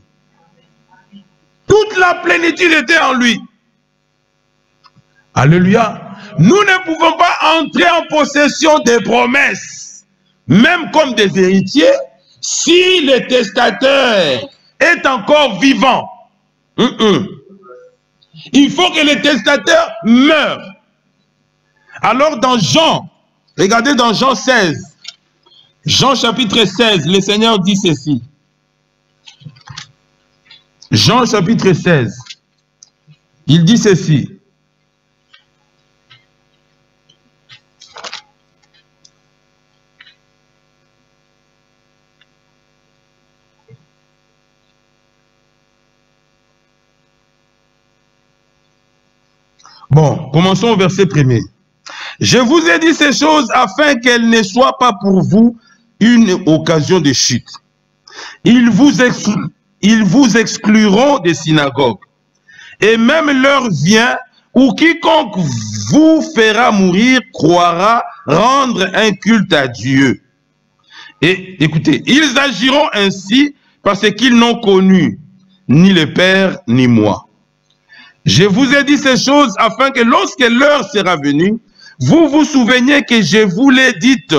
Toute la plénitude était en lui. Alléluia. Nous ne pouvons pas entrer en possession des promesses, même comme des héritiers, si le testateur est encore vivant. Il faut que le testateur meure. Alors dans Jean, regardez dans Jean 16, Jean chapitre 16, le Seigneur dit ceci. Jean chapitre 16, il dit ceci. Bon, commençons au verset 1er. Je vous ai dit ces choses afin qu'elles ne soient pas pour vous une occasion de chute. Ils vous excluront des synagogues. Et même l'heure vient où quiconque vous fera mourir croira rendre un culte à Dieu. Et écoutez, ils agiront ainsi parce qu'ils n'ont connu ni le Père ni moi. Je vous ai dit ces choses afin que lorsque l'heure sera venue, vous vous souveniez que je vous l'ai dite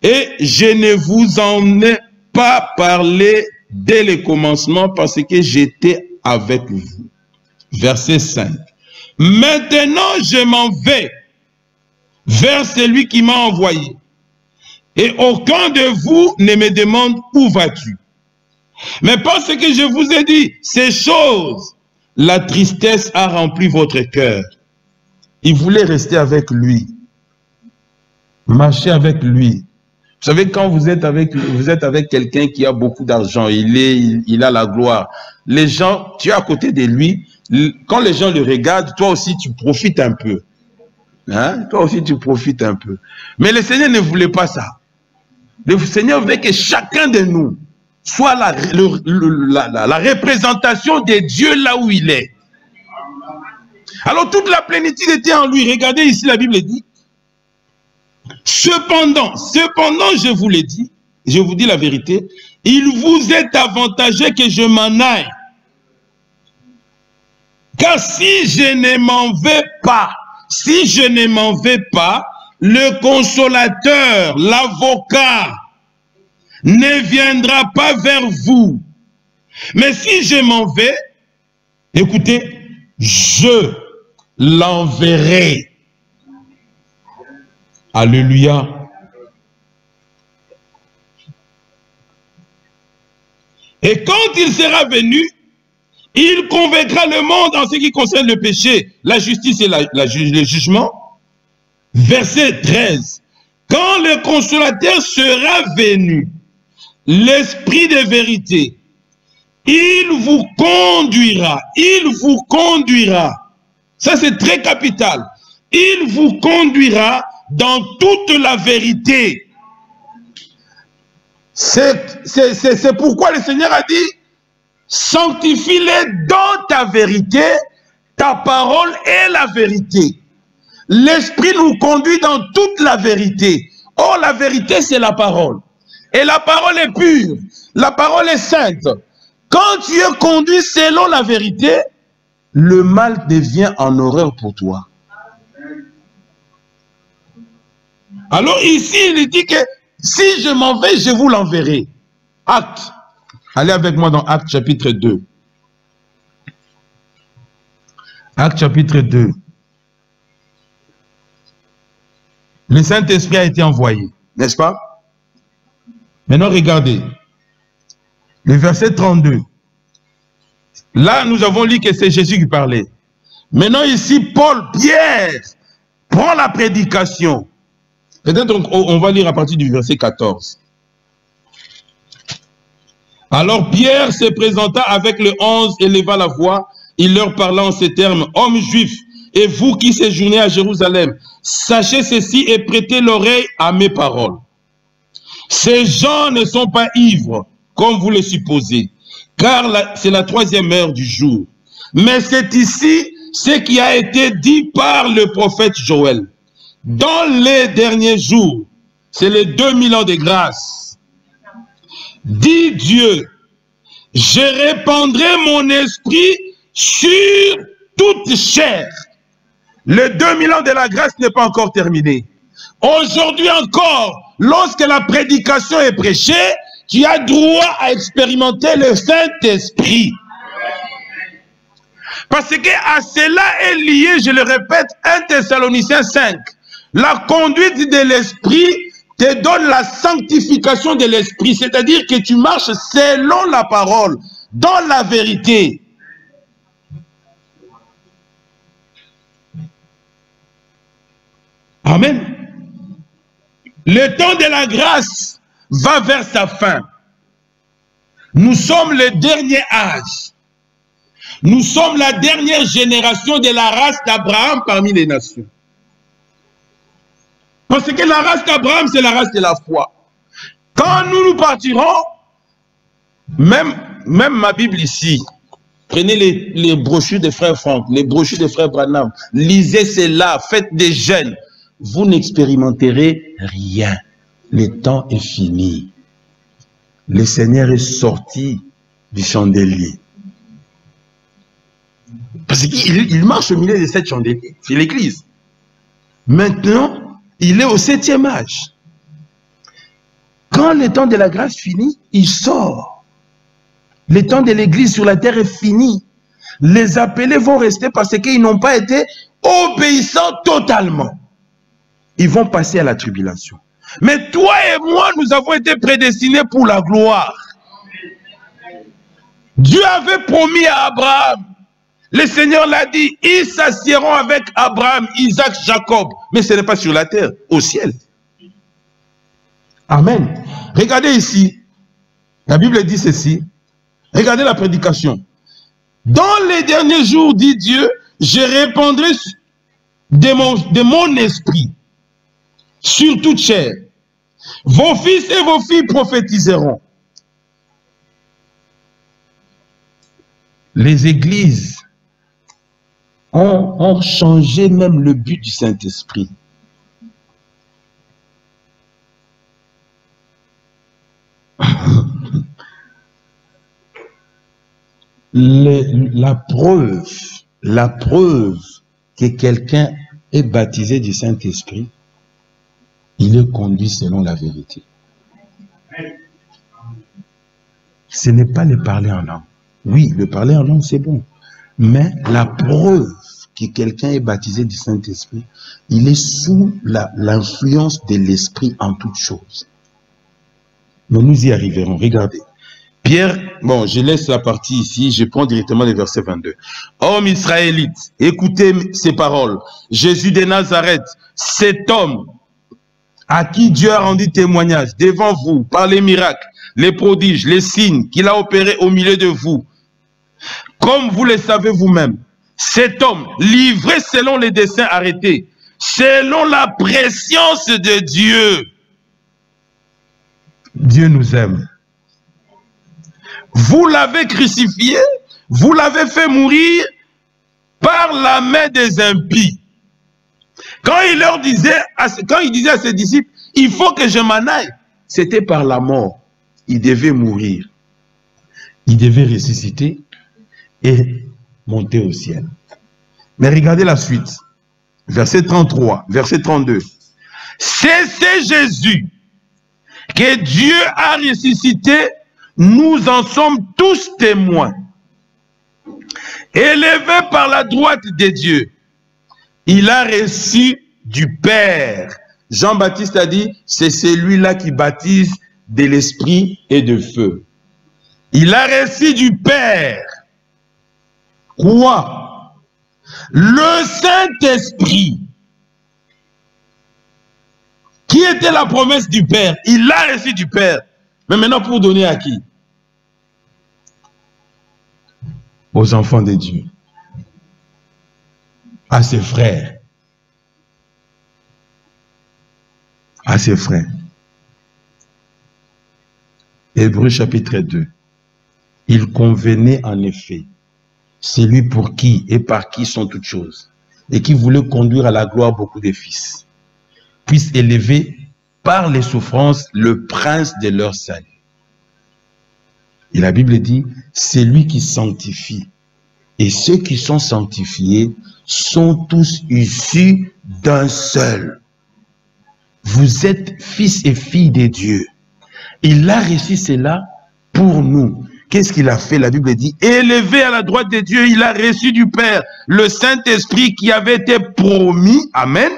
et je ne vous en ai pas parlé dès le commencement parce que j'étais avec vous. Verset 5. Maintenant je m'en vais vers celui qui m'a envoyé. Et aucun de vous ne me demande où vas-tu. Mais parce que je vous ai dit ces choses, la tristesse a rempli votre cœur. Il voulait rester avec lui, marcher avec lui. Vous savez, quand vous êtes avec quelqu'un qui a beaucoup d'argent, il a la gloire. Les gens, tu es à côté de lui, quand les gens le regardent, toi aussi tu profites un peu. Hein? Toi aussi tu profites un peu. Mais le Seigneur ne voulait pas ça. Le Seigneur veut que chacun de nous soit la représentation de Dieu là où il est. Alors toute la plénitude était en lui. Regardez ici, la Bible dit. Cependant, je vous l'ai dit, je vous dis la vérité, il vous est avantageux que je m'en aille. Car si je ne m'en vais pas, le consolateur, l'avocat, ne viendra pas vers vous. Mais si je m'en vais, écoutez, je l'enverrai. Alléluia. Et quand il sera venu, il convaincra le monde en ce qui concerne le péché, la justice et le jugement. Verset 13. Quand le consolateur sera venu, l'esprit de vérité, il vous conduira. Ça c'est très capital. Il vous conduira dans toute la vérité. C'est pourquoi le Seigneur a dit, sanctifie-les dans ta vérité, ta parole est la vérité. L'Esprit nous conduit dans toute la vérité. Or, la vérité, c'est la parole. Et la parole est pure. La parole est sainte. Quand tu es conduit selon la vérité, le mal devient en horreur pour toi. Alors ici, il dit que si je m'en vais, je vous l'enverrai. Acte. Allez avec moi dans Acte chapitre 2. Acte chapitre 2. Le Saint-Esprit a été envoyé, n'est-ce pas? Maintenant, regardez. Le verset 32. Là, nous avons lu que c'est Jésus qui parlait. Maintenant, ici, Pierre, prend la prédication. Peut-être on va lire à partir du verset 14. Alors Pierre se présenta avec les 11 et leva la voix. Il leur parla en ces termes. Hommes juifs, et vous qui séjournez à Jérusalem, sachez ceci et prêtez l'oreille à mes paroles. Ces gens ne sont pas ivres, comme vous le supposez, car c'est la 3e heure du jour. Mais c'est ici ce qui a été dit par le prophète Joël. Dans les derniers jours, c'est les 2000 ans de grâce, dit Dieu, je répandrai mon esprit sur toute chair. Les 2000 ans de la grâce n'est pas encore terminé. Aujourd'hui encore, lorsque la prédication est prêchée, tu as droit à expérimenter le Saint-Esprit. Parce que à cela est lié, je le répète, 1 Thessaloniciens 5. La conduite de l'esprit te donne la sanctification de l'esprit, c'est-à-dire que tu marches selon la parole, dans la vérité. Amen. Le temps de la grâce va vers sa fin. Nous sommes le dernier âge. Nous sommes la dernière génération de la race d'Abraham parmi les nations. Parce que la race d'Abraham, c'est la race de la foi. Quand nous partirons, même ma Bible ici, prenez les brochures des frères Franck, les brochures des frères Branham, lisez cela, faites des jeûnes. Vous n'expérimenterez rien. Le temps est fini. Le Seigneur est sorti du chandelier. Parce qu'il marche au milieu de 7 chandeliers. C'est l'église. Maintenant, il est au 7e âge. Quand le temps de la grâce finit, il sort. Le temps de l'église sur la terre est fini. Les appelés vont rester parce qu'ils n'ont pas été obéissants totalement. Ils vont passer à la tribulation. Mais toi et moi, nous avons été prédestinés pour la gloire. Dieu avait promis à Abraham. Le Seigneur l'a dit, ils s'assieront avec Abraham, Isaac, Jacob. Mais ce n'est pas sur la terre, au ciel. Amen. Regardez ici. La Bible dit ceci. Regardez la prédication. Dans les derniers jours, dit Dieu, je répandrai de mon esprit sur toute chair. Vos fils et vos filles prophétiseront. Les églises ont changé même le but du Saint-Esprit. La preuve que quelqu'un est baptisé du Saint-Esprit, il est conduit selon la vérité. Ce n'est pas le parler en langue. Oui, le parler en langue, c'est bon. Mais la preuve que quelqu'un est baptisé du Saint-Esprit, il est sous l'influence de l'Esprit en toutes choses. Nous y arriverons. Regardez. Pierre, bon, je laisse la partie ici, je prends directement le verset 22. Hommes israélites, écoutez ces paroles. Jésus de Nazareth, cet homme à qui Dieu a rendu témoignage devant vous par les miracles, les prodiges, les signes qu'il a opérés au milieu de vous. Comme vous le savez vous-même, cet homme, livré selon les desseins arrêtés, selon la prescience de Dieu. Dieu nous aime. Vous l'avez crucifié, vous l'avez fait mourir par la main des impies. Quand il disait à ses disciples, il faut que je m'en aille, c'était par la mort. Il devait mourir. Il devait ressusciter et monter au ciel. Mais regardez la suite. Verset 33, verset 32. C'est Jésus que Dieu a ressuscité. Nous en sommes tous témoins. Élevé par la droite de Dieu, il a reçu du Père. Jean-Baptiste a dit, c'est celui-là qui baptise de l'esprit et de feu. Il a reçu du Père. Quoi? Le Saint-Esprit. Qui était la promesse du Père? Il a reçu du Père. Mais maintenant, pour donner à qui? Aux enfants de Dieu. À ses frères. À ses frères. Hébreux chapitre 2. Il convenait en effet, celui pour qui et par qui sont toutes choses, et qui voulait conduire à la gloire beaucoup de fils, puisse élever par les souffrances le prince de leur salut. Et la Bible dit, c'est lui qui sanctifie. Et ceux qui sont sanctifiés sont tous issus d'un seul. Vous êtes fils et filles de Dieu. Il a reçu cela pour nous. Qu'est-ce qu'il a fait? La Bible dit, élevé à la droite de Dieu, il a reçu du Père le Saint-Esprit qui avait été promis. Amen.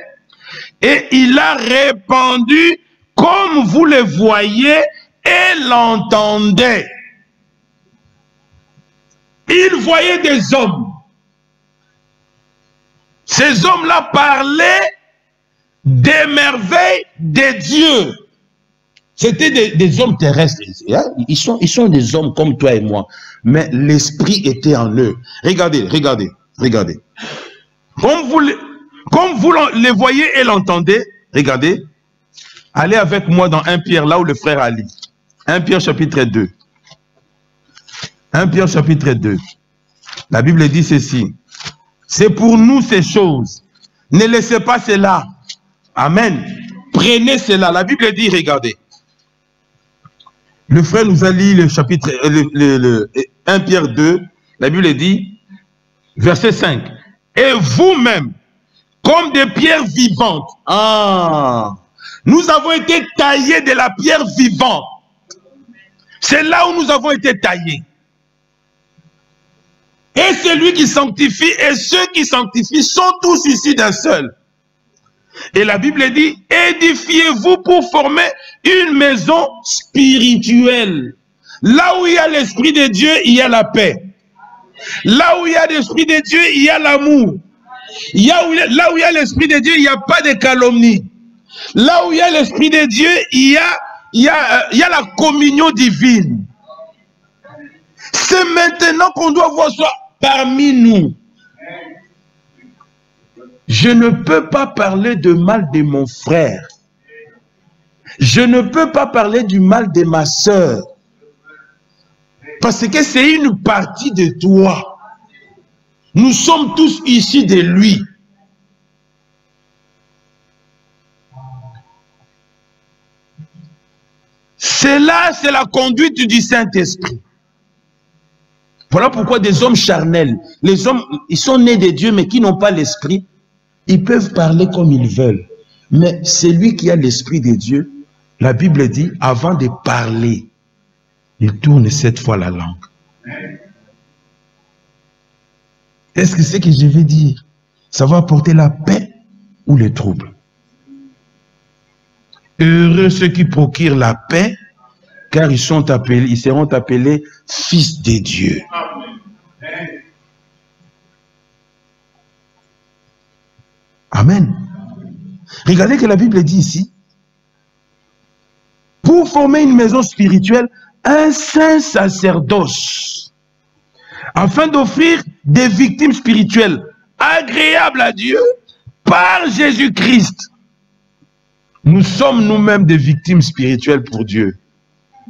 Et il a répandu comme vous le voyez et l'entendez. Il voyait des hommes. Ces hommes-là parlaient des merveilles de Dieu. C'était des hommes terrestres. Ils sont des hommes comme toi et moi. Mais l'esprit était en eux. Regardez, regardez, regardez. Comme vous les voyez et l'entendez, Regardez. Allez avec moi dans 1 Pierre, là où le frère a lu. 1 Pierre chapitre 2. 1 Pierre chapitre 2. La Bible dit ceci. C'est pour nous ces choses. Ne laissez pas cela. Amen. Prenez cela. La Bible dit, regardez. Le frère nous a lu le chapitre 1 Pierre 2. La Bible dit, verset 5. Et vous-même, comme des pierres vivantes. Nous avons été taillés de la pierre vivante. C'est là où nous avons été taillés. Et celui qui sanctifie et ceux qui sanctifient sont tous issus d'un seul. Et la Bible dit, édifiez-vous pour former une maison spirituelle. Là où il y a l'Esprit de Dieu, il y a la paix. Là où il y a l'Esprit de Dieu, il y a l'amour. Là où il y a l'Esprit de Dieu, il n'y a pas de calomnie. Là où il y a l'Esprit de Dieu, il y a la communion divine. C'est maintenant qu'on doit voir ça parmi nous. Je ne peux pas parler de mal de mon frère. Je ne peux pas parler du mal de ma sœur. Parce que c'est une partie de toi. Nous sommes tous issus de lui. Cela, c'est la conduite du Saint-Esprit. Voilà pourquoi des hommes charnels, les hommes, ils sont nés de Dieu, mais qui n'ont pas l'Esprit, ils peuvent parler comme ils veulent. Mais celui qui a l'Esprit de Dieu, la Bible dit, avant de parler, il tourne 7 fois la langue. Est-ce que ce que je vais dire, ça va apporter la paix ou le trouble? Heureux ceux qui procurent la paix, car ils seront appelés fils de Dieu. Amen. Regardez que la Bible dit ici, pour former une maison spirituelle, un saint sacerdoce, afin d'offrir des victimes spirituelles agréables à Dieu par Jésus-Christ. Nous sommes nous-mêmes des victimes spirituelles pour Dieu,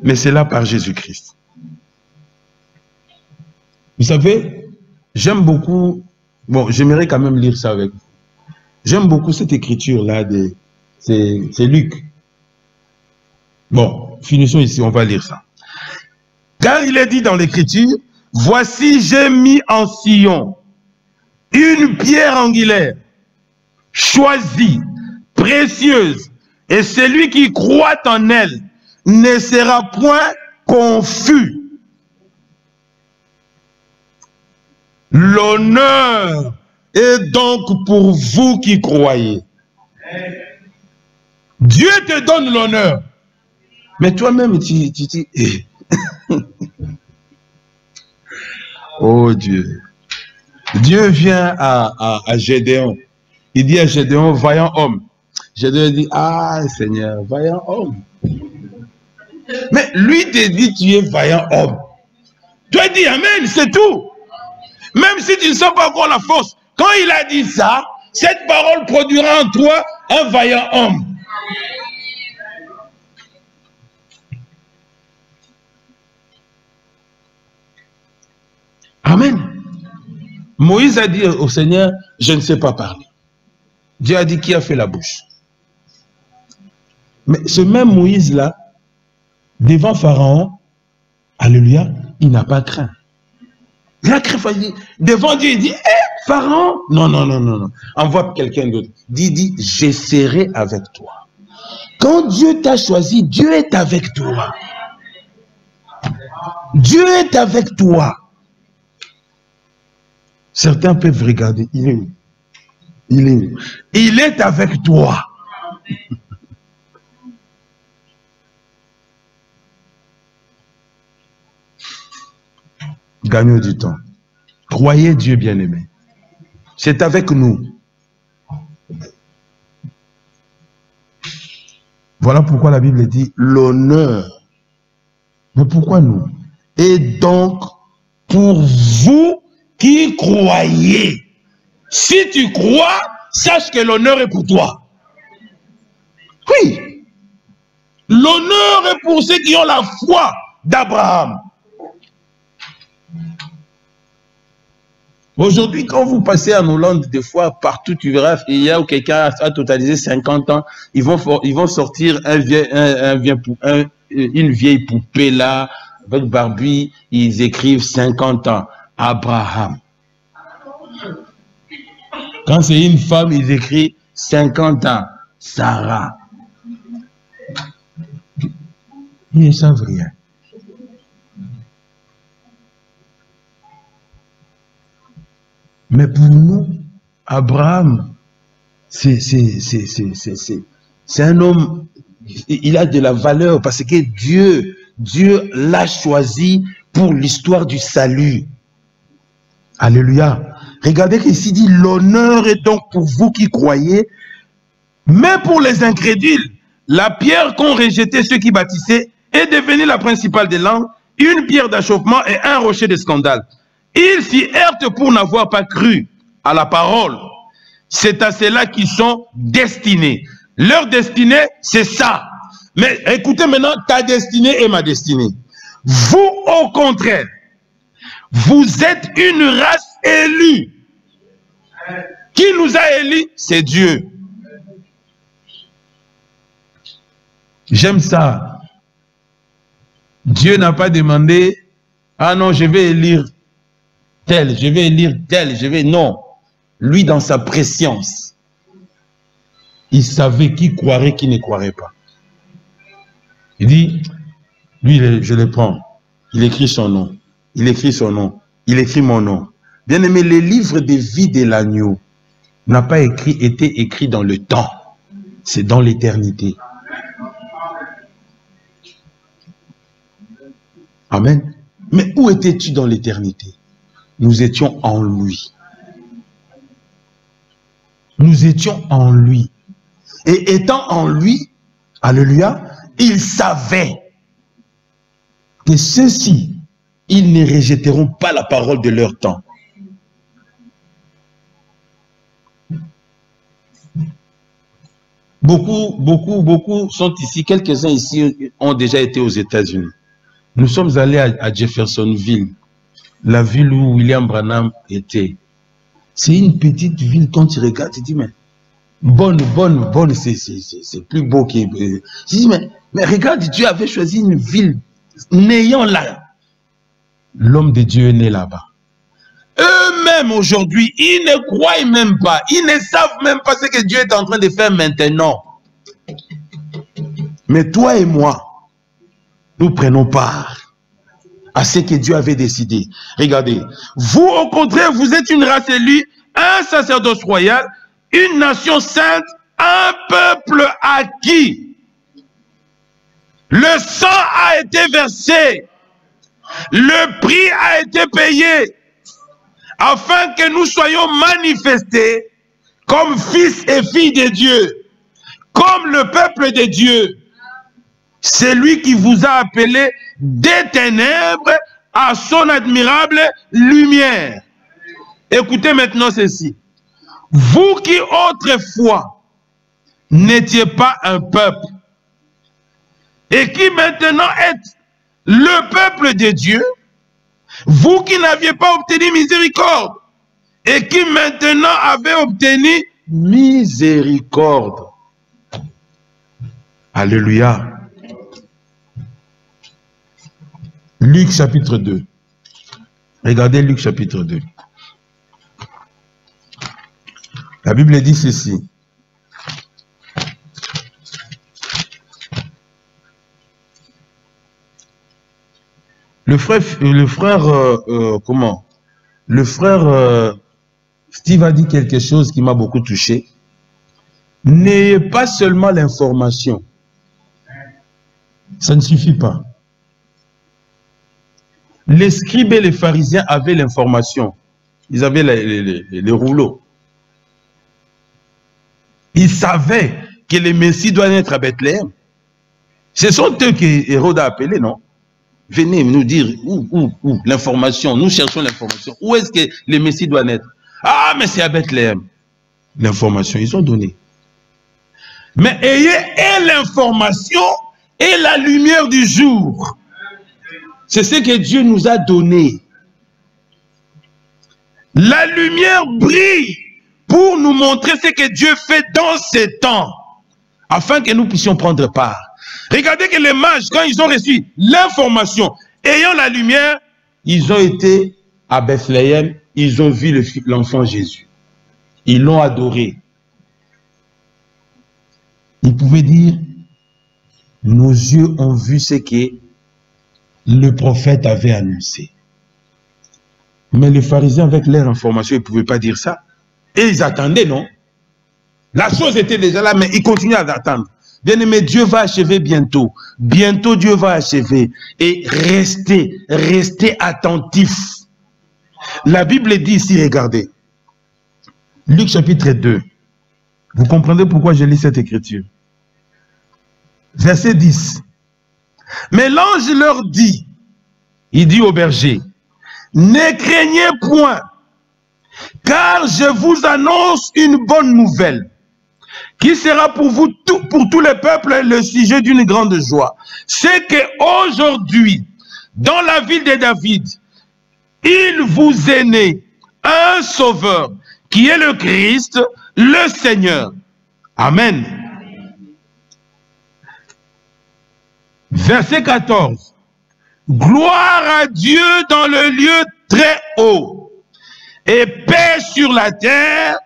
mais c'est là par Jésus-Christ. Vous savez, j'aime beaucoup, bon, j'aimerais quand même lire ça avec vous. J'aime beaucoup cette écriture-là, c'est Luc. Bon, finissons ici, on va lire ça. Car il est dit dans l'écriture, voici j'ai mis en Sion une pierre angulaire, choisie, précieuse, et celui qui croit en elle ne sera point confus. L'honneur est donc pour vous qui croyez. Dieu te donne l'honneur. Mais toi-même, tu dis, oh Dieu. Dieu vient à Gédéon. Il dit à Gédéon, vaillant homme. Gédéon dit, ah Seigneur, vaillant homme. Mais lui te dit, tu es vaillant homme. Toi dis amen, c'est tout. Même si tu ne sens pas encore la force. Quand il a dit ça, cette parole produira en toi un vaillant homme. Amen. Moïse a dit au Seigneur, je ne sais pas parler. Dieu a dit, qui a fait la bouche? Mais ce même Moïse-là, devant Pharaon, alléluia, il n'a pas craint. Il a craint, devant Dieu, il dit, Pharaon, non, envoie quelqu'un d'autre. Dis, je serai avec toi. Quand Dieu t'a choisi, Dieu est avec toi. Dieu est avec toi. Certains peuvent regarder, il est où? Il est où? Il est avec toi. Gagnons du temps. Croyez Dieu bien-aimé. C'est avec nous. Voilà pourquoi la Bible dit l'honneur. Mais pourquoi nous? Et donc, pour vous qui croyez. Si tu crois, sache que l'honneur est pour toi. Oui. L'honneur est pour ceux qui ont la foi d'Abraham. Aujourd'hui, quand vous passez en Hollande, des fois, partout, tu verras, il y a où quelqu'un a totalisé 50 ans, ils vont sortir une vieille poupée là, avec Barbie, ils écrivent 50 ans, Abraham. Quand c'est une femme, ils écrivent 50 ans, Sarah. Ils ne savent rien. Mais pour nous, Abraham, c'est un homme, il a de la valeur parce que Dieu l'a choisi pour l'histoire du salut. Alléluia. Regardez qu'ici dit, l'honneur est donc pour vous qui croyez, mais pour les incrédules, la pierre qu'ont rejeté ceux qui bâtissaient est devenue la principale des langues, une pierre d'achoppement et un rocher de scandale. Ils s'y heurtent pour n'avoir pas cru à la parole. C'est à ceux-là qui sont destinés. Leur destinée, c'est ça. Mais écoutez maintenant, ta destinée et ma destinée. Vous, au contraire, vous êtes une race élue. Qui nous a élus? C'est Dieu. J'aime ça. Dieu n'a pas demandé, ah non, je vais élire tel, je vais élire tel, je vais... Non. Lui, dans sa préscience, il savait qui croirait, qui ne croirait pas. Il dit, lui, je le prends. Il écrit son nom. Il écrit son nom. Il écrit mon nom. Bien aimé, les livres de vie de l'agneau n'a pas été écrit dans le temps. C'est dans l'éternité. Amen. Mais où étais-tu dans l'éternité? Nous étions en lui. Nous étions en lui. Et étant en lui, alléluia, il savait que ceux-ci, ils ne rejetteront pas la parole de leur temps. Beaucoup sont ici. Quelques-uns ici ont déjà été aux États-Unis. Nous sommes allés à Jeffersonville, la ville où William Branham était. C'est une petite ville, quand tu regardes, tu dis, mais bonne, c'est plus beau que... Je dis, mais regarde, Dieu avait choisi une ville n'ayant là. L'homme de Dieu est né là-bas. Eux-mêmes aujourd'hui, ils ne croient même pas. Ils ne savent même pas ce que Dieu est en train de faire maintenant. Mais toi et moi, nous prenons part à ce que Dieu avait décidé. Regardez, vous au contraire, vous êtes une race élue, un sacerdoce royal, une nation sainte, un peuple acquis. Le sang a été versé, le prix a été payé, afin que nous soyons manifestés comme fils et filles de Dieu, comme le peuple de Dieu. C'est lui qui vous a appelé des ténèbres à son admirable lumière. Écoutez maintenant ceci. Vous qui autrefois n'étiez pas un peuple et qui maintenant êtes le peuple de Dieu, vous qui n'aviez pas obtenu miséricorde et qui maintenant avez obtenu miséricorde. Alléluia. Luc chapitre 2. Regardez Luc chapitre 2. La Bible dit ceci. Le frère Steve a dit quelque chose qui m'a beaucoup touché. N'ayez pas seulement l'information. Ça ne suffit pas. Les scribes et les pharisiens avaient l'information. Ils avaient les rouleaux. Ils savaient que le Messie doit naître à Bethléem. Ce sont eux que Hérode a appelé, non? Venez nous dire où l'information. Nous cherchons l'information. Où est-ce que le Messie doit naître? Ah, mais c'est à Bethléem. L'information, ils ont donné. Mais ayez et l'information et la lumière du jour. C'est ce que Dieu nous a donné. La lumière brille pour nous montrer ce que Dieu fait dans ces temps, afin que nous puissions prendre part. Regardez que les mages, quand ils ont reçu l'information, ayant la lumière, ils ont été à Bethléem, ils ont vu l'enfant Jésus. Ils l'ont adoré. Ils pouvaient dire, nos yeux ont vu ce que le prophète avait annoncé. Mais les pharisiens, avec leur information, ils ne pouvaient pas dire ça. Et ils attendaient, non? La chose était déjà là, mais ils continuaient à attendre. Bien-aimé, Dieu va achever bientôt. Bientôt, Dieu va achever. Et restez attentifs. La Bible dit ici, regardez. Luc chapitre 2. Vous comprenez pourquoi je lis cette écriture? Verset 10. Mais l'ange leur dit, il dit au berger, ne craignez point, car je vous annonce une bonne nouvelle, qui sera pour vous, pour tous les peuples, le sujet d'une grande joie. C'est qu'aujourd'hui, dans la ville de David, il vous est né un sauveur, qui est le Christ, le Seigneur. Amen. Verset 14. Gloire à Dieu dans le lieu très haut, et paix sur la terre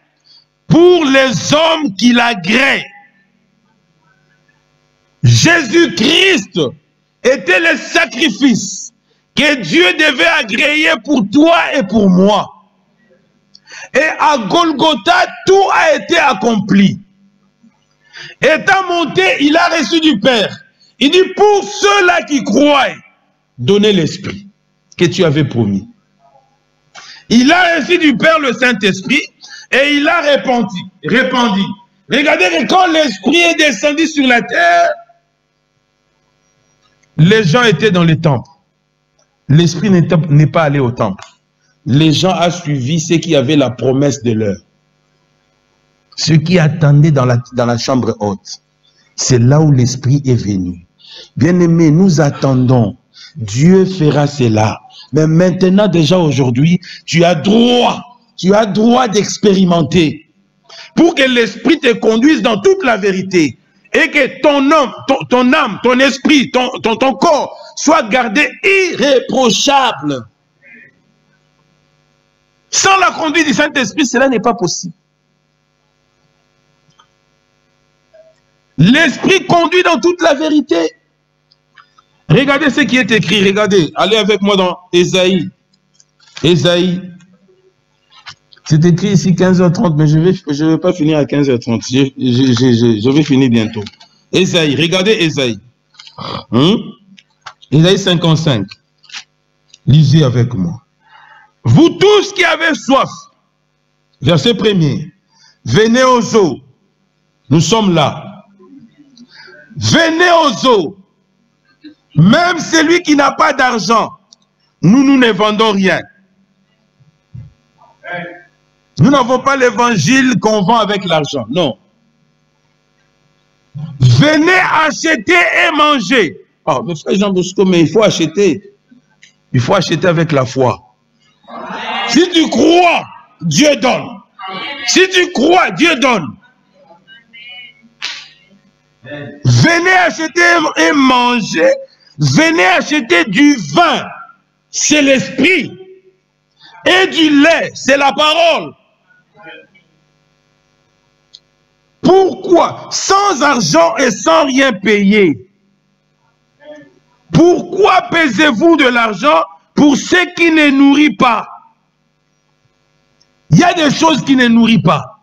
pour les hommes qui l'agréent. Jésus-Christ était le sacrifice que Dieu devait agréer pour toi et pour moi. Et à Golgotha, tout a été accompli. Étant monté, il a reçu du Père. Il dit, pour ceux-là qui croient, donnez l'Esprit que tu avais promis. Il a reçu du Père le Saint-Esprit et il a répandu. Regardez que quand l'Esprit est descendu sur la terre, les gens étaient dans les temples. L'Esprit n'est pas allé au temple. Les gens ont suivi ceux qui avaient la promesse de l'heure. Ceux qui attendaient dans la chambre haute. C'est là où l'Esprit est venu. Bien-aimés, nous attendons. Dieu fera cela. Mais maintenant, déjà aujourd'hui, tu as droit d'expérimenter. Pour que l'Esprit te conduise dans toute la vérité. Et que ton âme, ton esprit, ton corps soit gardé irréprochable. Sans la conduite du Saint-Esprit, cela n'est pas possible. L'Esprit conduit dans toute la vérité. Regardez ce qui est écrit. Regardez, allez avec moi dans Ésaïe. Ésaïe. C'est écrit ici 15h30, mais je vais pas finir à 15h30. Je vais finir bientôt. Ésaïe, regardez Ésaïe. Ésaïe 55. Lisez avec moi. Vous tous qui avez soif, verset 1er, venez aux eaux. Nous sommes là. Venez aux eaux. Même celui qui n'a pas d'argent, nous ne vendons rien. Nous n'avons pas l'évangile qu'on vend avec l'argent, non. Venez acheter et manger. Oh, mais frère Jean Bosco, mais il faut acheter. Il faut acheter avec la foi. Si tu crois, Dieu donne. Si tu crois, Dieu donne. Venez acheter et manger. Venez acheter du vin, c'est l'esprit. Et du lait, c'est la parole. Pourquoi? Sans argent et sans rien payer. Pourquoi pesez-vous de l'argent pour ceux qui ne nourrissent pas? Il y a des choses qui ne nourrissent pas.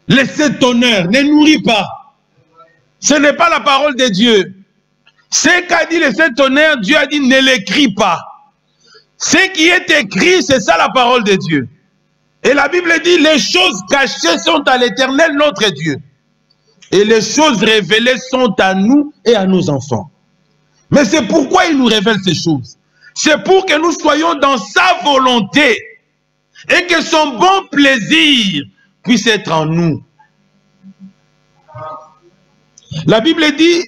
Les sept honneurs ne nourrissent pas. Ce n'est pas la parole de Dieu. Ce qu'a dit les sept honneurs, Dieu a dit ne l'écris pas. Ce qui est écrit, c'est ça la parole de Dieu. Et la Bible dit les choses cachées sont à l'Éternel, notre Dieu. Et les choses révélées sont à nous et à nos enfants. Mais c'est pourquoi il nous révèle ces choses. C'est pour que nous soyons dans sa volonté et que son bon plaisir puisse être en nous. La Bible dit,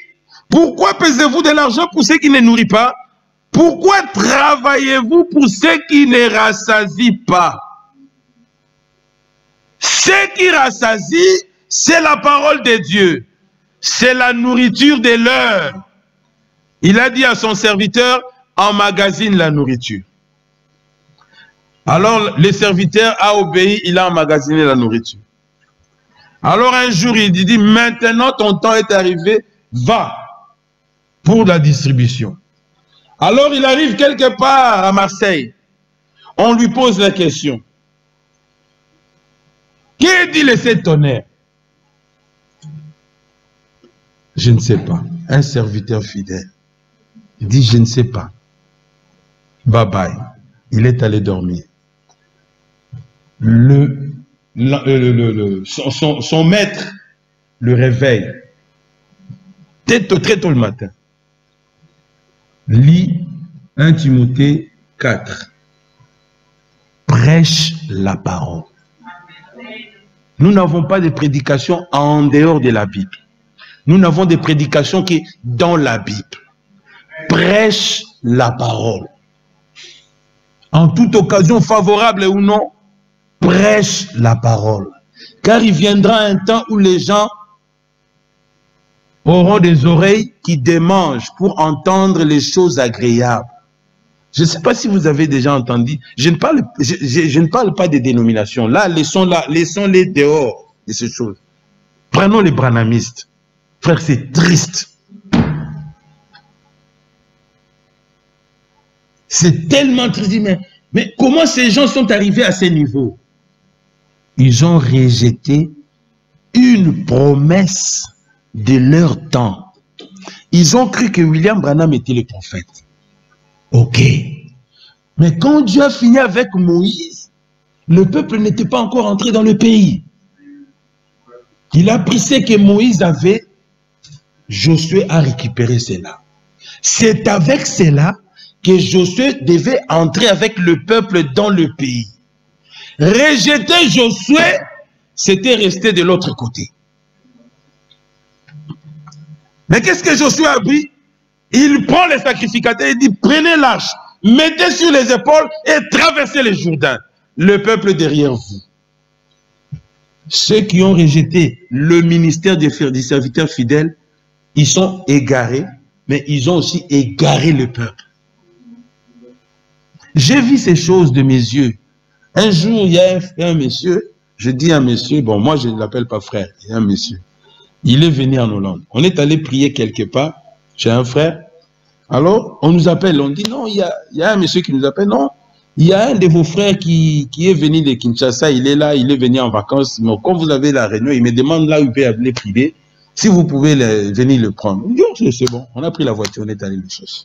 pourquoi pesez-vous de l'argent pour ceux qui ne nourrissent pas? Pourquoi travaillez-vous pour ceux qui ne rassasient pas? Ce qui rassasie, c'est la parole de Dieu. C'est la nourriture de l'heure. Il a dit à son serviteur, emmagasine la nourriture. Alors le serviteur a obéi, il a emmagasiné la nourriture. Alors un jour il dit, maintenant ton temps est arrivé, va pour la distribution. Alors il arrive quelque part à Marseille. On lui pose la question. Que dit le septonnaire? Je ne sais pas. Un serviteur fidèle. Il dit, je ne sais pas. Bye bye. Il est allé dormir. Son maître le réveille. Très tôt le matin. Lis 1 Timothée 4. Prêche la parole. Nous n'avons pas de prédication en dehors de la Bible. Nous n'avons des prédications qui dans la Bible. Prêche la parole. En toute occasion favorable ou non, prêche la parole. Car il viendra un temps où les gens auront des oreilles qui démangent pour entendre les choses agréables. Je ne sais pas si vous avez déjà entendu. Je ne parle pas des dénominations. Là, laissons-les dehors de ces choses. Prenons les branhamistes. Frère, c'est triste. C'est tellement triste. Mais comment ces gens sont arrivés à ce niveau? Ils ont rejeté une promesse de leur temps. Ils ont cru que William Branham était le prophète. Ok. Mais quand Dieu a fini avec Moïse, le peuple n'était pas encore entré dans le pays. Il a pris ce que Moïse avait. Josué a récupéré cela. C'est avec cela que Josué devait entrer avec le peuple dans le pays. Rejeter Josué, c'était rester de l'autre côté. Mais qu'est-ce que Josué a pris? Il prend les sacrificateurs et dit, prenez l'arche, mettez sur les épaules et traversez le Jourdain. Le peuple derrière vous. Ceux qui ont rejeté le ministère des serviteurs fidèles, ils sont égarés, mais ils ont aussi égaré le peuple. J'ai vu ces choses de mes yeux. Un jour, il y a un monsieur, je dis un monsieur, bon, moi je ne l'appelle pas frère, il y a un monsieur. Il est venu en Hollande. On est allé prier quelque part chez un frère. Alors, on nous appelle, on dit non, il y a un monsieur qui nous appelle, non. Il y a un de vos frères qui est venu de Kinshasa, il est là, il est venu en vacances. Mais quand vous avez la réunion, il me demande là où il peut aller prier. Si vous pouvez venir le prendre. On dit, oh, c'est bon. On a pris la voiture, on est allé le chercher.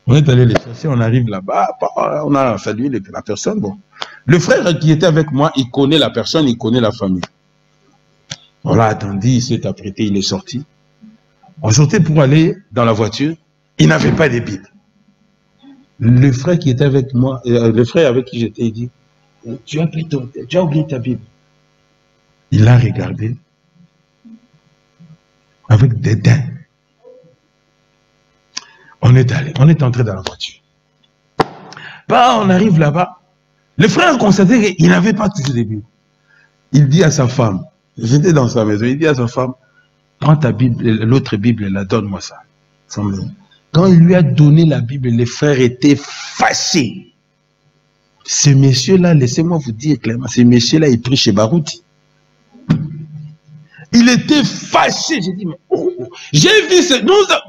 On est allé les chercher, on arrive là-bas, on a salué la personne. Bon. Le frère qui était avec moi, il connaît la personne, il connaît la famille. On l'a attendu, il s'est apprêté, il est sorti. On sortait pour aller dans la voiture, il n'avait pas de Bible. Le frère qui était avec moi, le frère avec qui j'étais, il dit, tu as oublié ta Bible. Il l'a regardé avec dédain. On est allé, on est entré dans la voiture. Bah, on arrive là-bas. Le frère a constaté qu'il n'avait pas toujours de Bible. Il dit à sa femme, j'étais dans sa maison, il dit à sa femme, prends ta Bible, l'autre Bible, là, donne-moi ça. Quand il lui a donné la Bible, les frères étaient fâchés. Ce monsieur-là, laissez-moi vous dire clairement, ce monsieur-là, il prie chez Barouti. Il était fâché. J'ai dit, mais j'ai vu ce...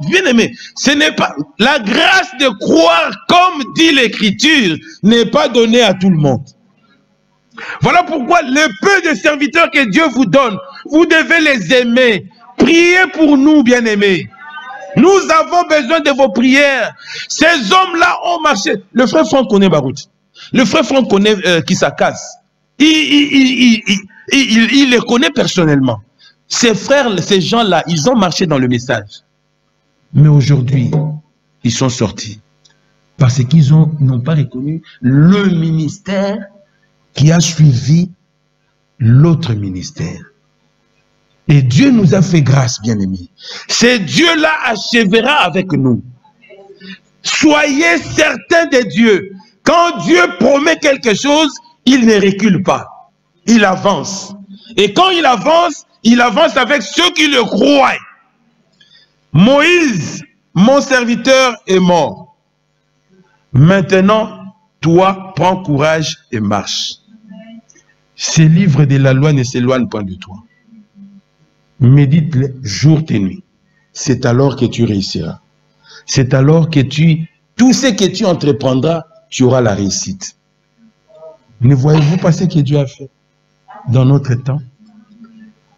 bien aimé, ce n'est pas... La grâce de croire, comme dit l'Écriture, n'est pas donnée à tout le monde. Voilà pourquoi le peu de serviteurs que Dieu vous donne, vous devez les aimer. Priez pour nous, bien-aimés. Nous avons besoin de vos prières. Ces hommes-là ont marché. Le frère Franck connaît Barouti. Le frère Franck connaît Kissakas. Il les connaît personnellement. Ces frères, ces gens-là, ils ont marché dans le message. Mais aujourd'hui, ils sont sortis. Parce qu'ils n'ont pas reconnu le ministère qui a suivi l'autre ministère. Et Dieu nous a fait grâce, bien-aimés. C'est Dieu-là achèvera avec nous. Soyez certains de Dieu. Quand Dieu promet quelque chose, il ne recule pas. Il avance. Et quand il avance avec ceux qui le croient. Moïse, mon serviteur, est mort. Maintenant, toi, prends courage et marche. Ces livres de la loi ne s'éloignent pas de toi. Médite-les jour et nuit. C'est alors que tu réussiras. C'est alors que tout ce que tu entreprendras, tu auras la réussite. Ne voyez-vous pas ce que Dieu a fait dans notre temps?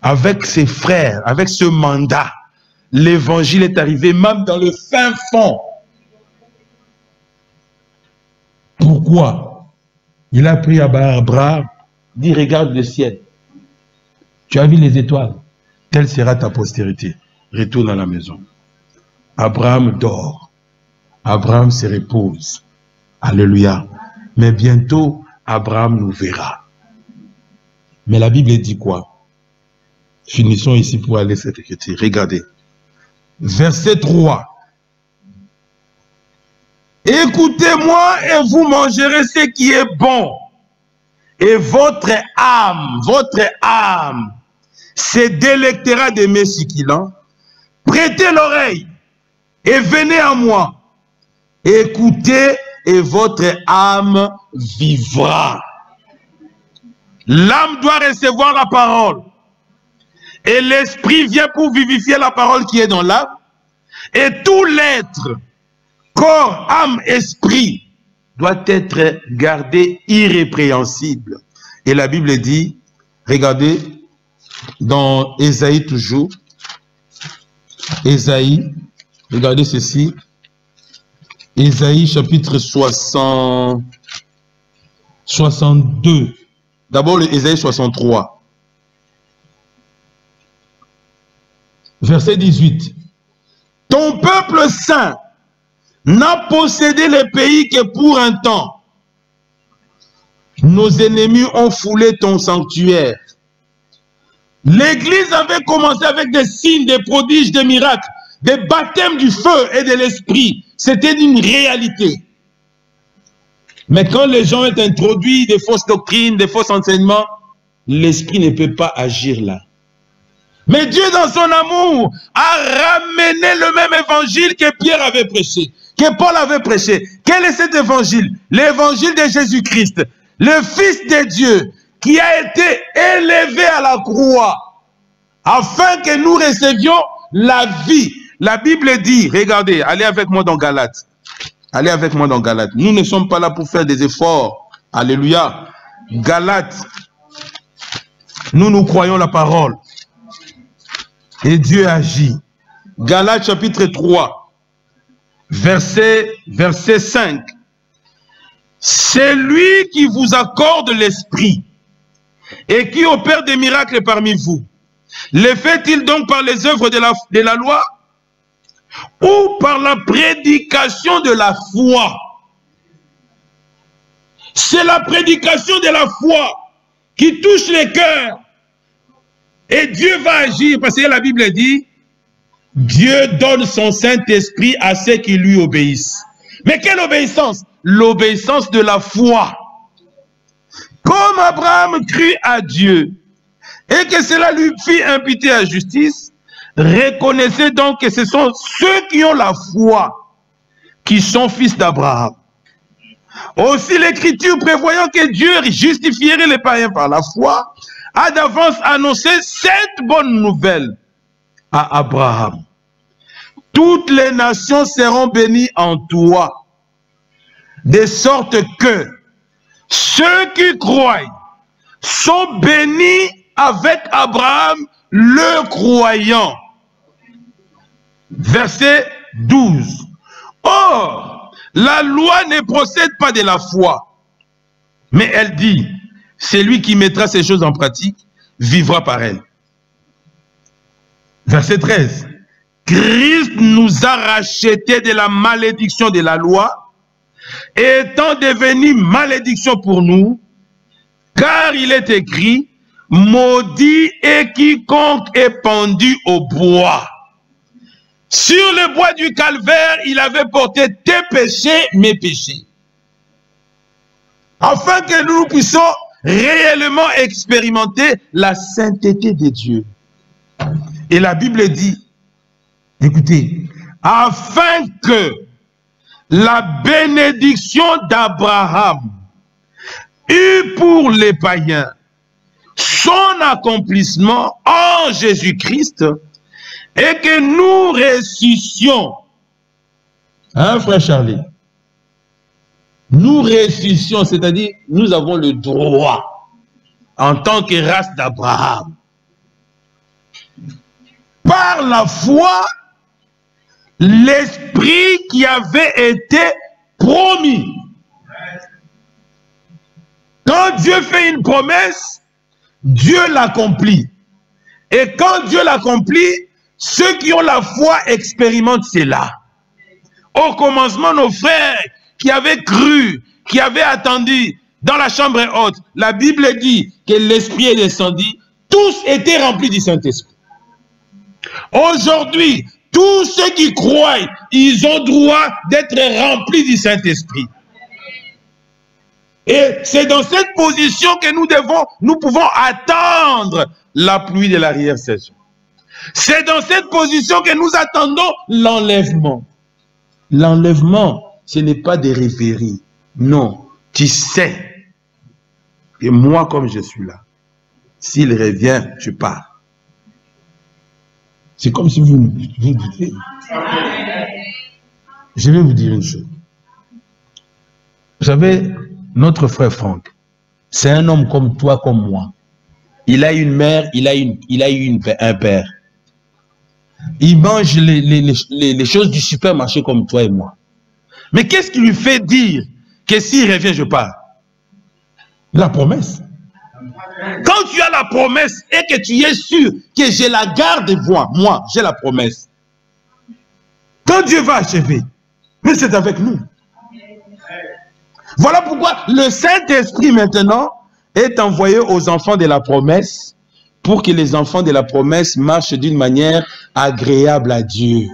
Avec ses frères, avec ce mandat, l'évangile est arrivé même dans le fin fond. Pourquoi? Il a pris Abraham, dit regarde le ciel. Tu as vu les étoiles? Telle sera ta postérité. Retourne à la maison. Abraham dort. Abraham se repose. Alléluia. Mais bientôt, Abraham nous verra. Mais la Bible dit quoi? Finissons ici pour aller cette écriture. Regardez. Verset 3. Écoutez-moi et vous mangerez ce qui est bon. Et votre âme se délectera des mets succulents. Prêtez l'oreille et venez à moi. Écoutez et votre âme vivra. L'âme doit recevoir la parole. Et l'esprit vient pour vivifier la parole qui est dans l'âme. Et tout l'être, corps, âme, esprit, doit être gardé irrépréhensible. Et la Bible dit, regardez, dans Ésaïe toujours, Ésaïe, regardez ceci, Ésaïe chapitre 62, d'abord le Ésaïe 63, verset 18. Ton peuple saint n'a possédé le pays que pour un temps. Nos ennemis ont foulé ton sanctuaire. L'Église avait commencé avec des signes, des prodiges, des miracles, des baptêmes du feu et de l'esprit. C'était une réalité. Mais quand les gens ont introduit des fausses doctrines, des faux enseignements, l'esprit ne peut pas agir là. Mais Dieu, dans son amour, a ramené le même évangile que Pierre avait prêché, que Paul avait prêché. Quel est cet évangile? L'évangile de Jésus-Christ, le Fils de Dieu, qui a été élevé à la croix, afin que nous recevions la vie. La Bible dit, regardez, allez avec moi dans Galates. Allez avec moi dans Galates. Nous ne sommes pas là pour faire des efforts. Alléluia. Galates. Nous croyons la parole. Et Dieu agit. Galates chapitre 3, verset 5. C'est lui qui vous accorde l'esprit et qui opère des miracles parmi vous. Le fait-il donc par les œuvres de la loi ou par la prédication de la foi? C'est la prédication de la foi qui touche les cœurs. Et Dieu va agir, parce que la Bible dit, Dieu donne son Saint-Esprit à ceux qui lui obéissent. Mais quelle obéissance? L'obéissance de la foi. Comme Abraham crut à Dieu, et que cela lui fit imputer à justice, reconnaissez donc que ce sont ceux qui ont la foi, qui sont fils d'Abraham. Aussi l'Écriture, prévoyant que Dieu justifierait les païens par la foi, a d'avance annoncé cette bonne nouvelle à Abraham. Toutes les nations seront bénies en toi, de sorte que ceux qui croient sont bénis avec Abraham le croyant. Verset 12. Or, la loi ne procède pas de la foi, mais elle dit, celui qui mettra ces choses en pratique vivra par elle. Verset 13. Christ nous a rachetés de la malédiction de la loi, étant devenu malédiction pour nous, car il est écrit, maudit est quiconque est pendu au bois. Sur le bois du calvaire, il avait porté tes péchés, mes péchés. Afin que nous puissions réellement expérimenter la sainteté de Dieu. Et la Bible dit, écoutez, afin que la bénédiction d'Abraham eut pour les païens son accomplissement en Jésus-Christ et que nous ressuscions. Hein, frère Charlie? Nous ressuscions, c'est-à-dire nous avons le droit en tant que race d'Abraham. Par la foi, l'esprit qui avait été promis. Quand Dieu fait une promesse, Dieu l'accomplit. Et quand Dieu l'accomplit, ceux qui ont la foi expérimentent cela. Au commencement, nos frères qui avaient cru, qui avaient attendu dans la chambre haute, la Bible dit que l'Esprit est descendu, tous étaient remplis du Saint-Esprit. Aujourd'hui, tous ceux qui croient, ils ont droit d'être remplis du Saint-Esprit. Et c'est dans cette position que nous pouvons attendre la pluie de l'arrière-saison. C'est dans cette position que nous attendons l'enlèvement. L'enlèvement, ce n'est pas des rêveries. Non, tu sais que moi, comme je suis là, s'il revient, je pars. C'est comme si vous dites. Je vais vous dire une chose. Vous savez, notre frère Franck, c'est un homme comme toi, comme moi. Il a une mère, il a eu un père. Il mange les choses du supermarché comme toi et moi. Mais qu'est-ce qui lui fait dire que s'il revient, je pars? La promesse. Quand tu as la promesse et que tu es sûr que je la garde moi, j'ai la promesse. Quand Dieu va achever, mais c'est avec nous. Voilà pourquoi le Saint-Esprit maintenant est envoyé aux enfants de la promesse pour que les enfants de la promesse marchent d'une manière agréable à Dieu.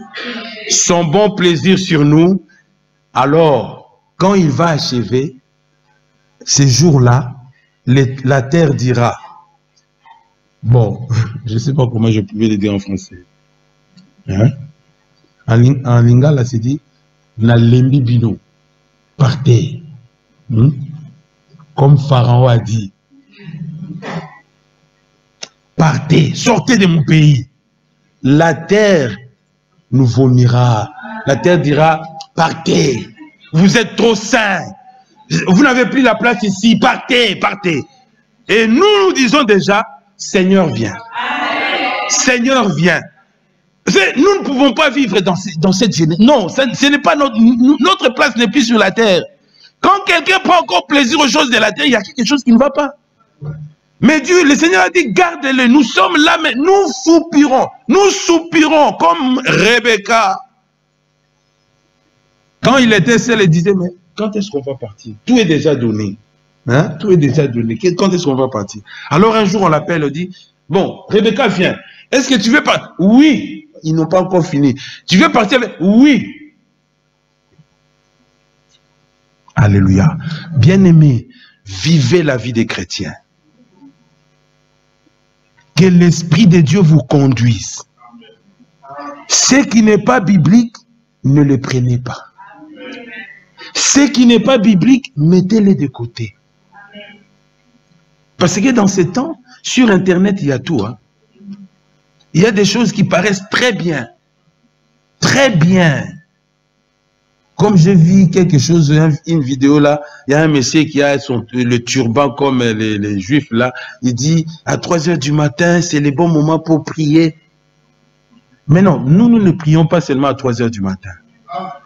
Son bon plaisir sur nous. Alors, quand il va achever, ces jours-là, la terre dira, bon, je ne sais pas comment je pouvais le dire en français. Hein? En lingala, c'est dit, na lembi bino, partez. Comme Pharaon a dit, partez, sortez de mon pays. La terre nous vomira. La terre dira, partez. Vous êtes trop saints. Vous n'avez plus la place ici. Partez, partez. Et nous disons déjà, Seigneur, viens. Seigneur, viens. Nous ne pouvons pas vivre dans cette génération. Non, ce n'est pas notre place n'est plus sur la terre. Quand quelqu'un prend encore plaisir aux choses de la terre, il y a quelque chose qui ne va pas. Mais Dieu, le Seigneur a dit, gardez-le. Nous sommes là, mais nous soupirons comme Rebecca. Quand il était seul, il disait, mais quand est-ce qu'on va partir? Tout est déjà donné. Hein? Tout est déjà donné. Quand est-ce qu'on va partir? Alors un jour, on l'appelle, on dit, bon, Rebecca, viens. Est-ce que tu veux partir? Oui. Ils n'ont pas encore fini. Tu veux partir avec? Oui. Alléluia. Bien-aimés, vivez la vie des chrétiens. Que l'Esprit de Dieu vous conduise. Ce qui n'est pas biblique, ne le prenez pas. Ce qui n'est pas biblique, mettez-les de côté. Parce que dans ces temps, sur Internet, il y a tout. Hein. Il y a des choses qui paraissent très bien. Très bien. Comme j'ai vu quelque chose, une vidéo là, il y a un monsieur qui a le turban comme les juifs là. Il dit, à 3 heures du matin, c'est le bon moment pour prier. Mais non, nous ne prions pas seulement à 3 heures du matin.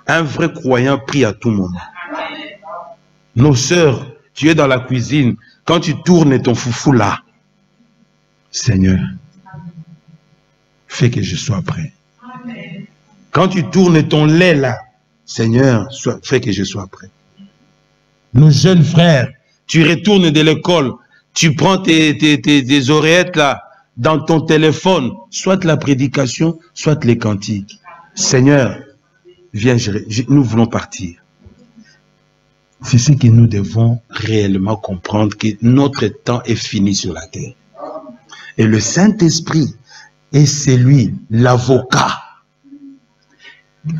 Un vrai croyant prie à tout moment. Nos sœurs, tu es dans la cuisine, quand tu tournes ton foufou là, Seigneur, fais que je sois prêt. Quand tu tournes ton lait là, Seigneur, fais que je sois prêt. Nos jeunes frères, tu retournes de l'école, tu prends tes oreillettes là, dans ton téléphone, soit la prédication, soit les cantiques. Seigneur, viens, nous voulons partir. C'est ce que nous devons réellement comprendre, que notre temps est fini sur la terre. Et le Saint-Esprit est celui, l'avocat.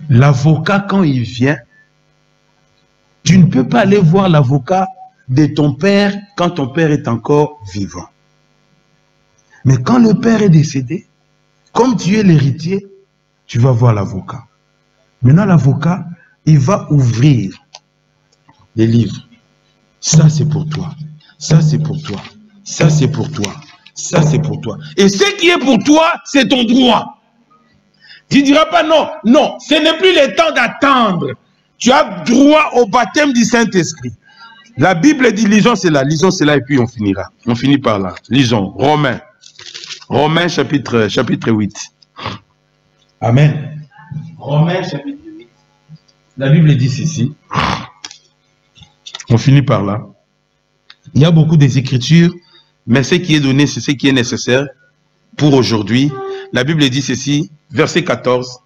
L'avocat, quand il vient, tu ne peux pas aller voir l'avocat de ton père quand ton père est encore vivant. Mais quand le père est décédé, comme tu es l'héritier, tu vas voir l'avocat. Maintenant, l'avocat, il va ouvrir les livres. Ça, c'est pour toi. Ça, c'est pour toi. Ça, c'est pour toi. Ça, c'est pour toi. Et ce qui est pour toi, c'est ton droit. Tu ne diras pas non. Non, ce n'est plus le temps d'attendre. Tu as droit au baptême du Saint-Esprit. La Bible dit, lisons cela et puis on finira. On finit par là. Lisons, Romains. Romains chapitre 8. Amen. Romains chapitre 8. La Bible dit ceci. On finit par là. Il y a beaucoup des écritures, mais ce qui est donné, c'est ce qui est nécessaire pour aujourd'hui. La Bible dit ceci, verset 14.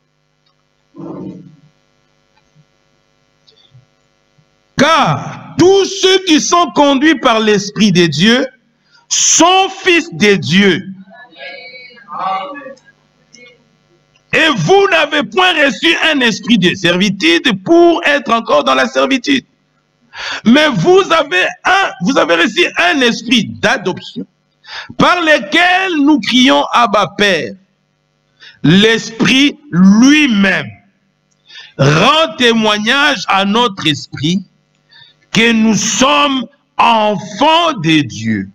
Car tous ceux qui sont conduits par l'Esprit de Dieu sont fils de Dieu. Et vous n'avez point reçu un esprit de servitude pour être encore dans la servitude. Mais vous avez reçu un esprit d'adoption par lequel nous crions Abba Père. L'Esprit lui-même rend témoignage à notre esprit que nous sommes enfants de Dieu.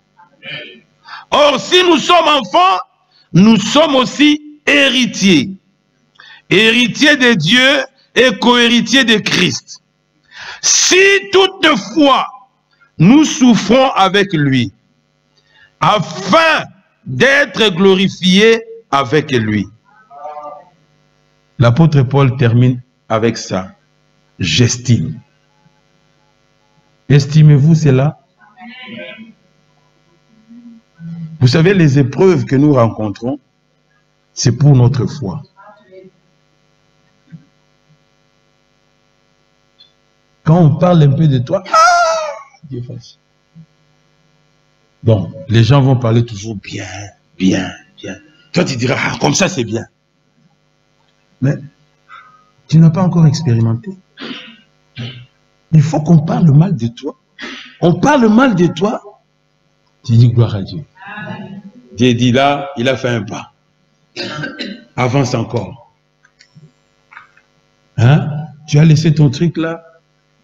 Or, si nous sommes enfants, nous sommes aussi héritiers. Héritiers de Dieu et co-héritiers de Christ. Si toutefois nous souffrons avec lui, afin d'être glorifiés avec lui. L'apôtre Paul termine avec ça. J'estime. Estimez-vous cela? Vous savez, les épreuves que nous rencontrons, c'est pour notre foi. Quand on parle un peu de toi, Dieu fasse. Donc, les gens vont parler toujours bien, bien, bien. Toi, tu diras, ah, comme ça, c'est bien. Mais tu n'as pas encore expérimenté. Il faut qu'on parle mal de toi. On parle mal de toi, tu dis gloire à Dieu. Dieu dit là, il a fait un pas. Avance encore. Hein? Tu as laissé ton truc là.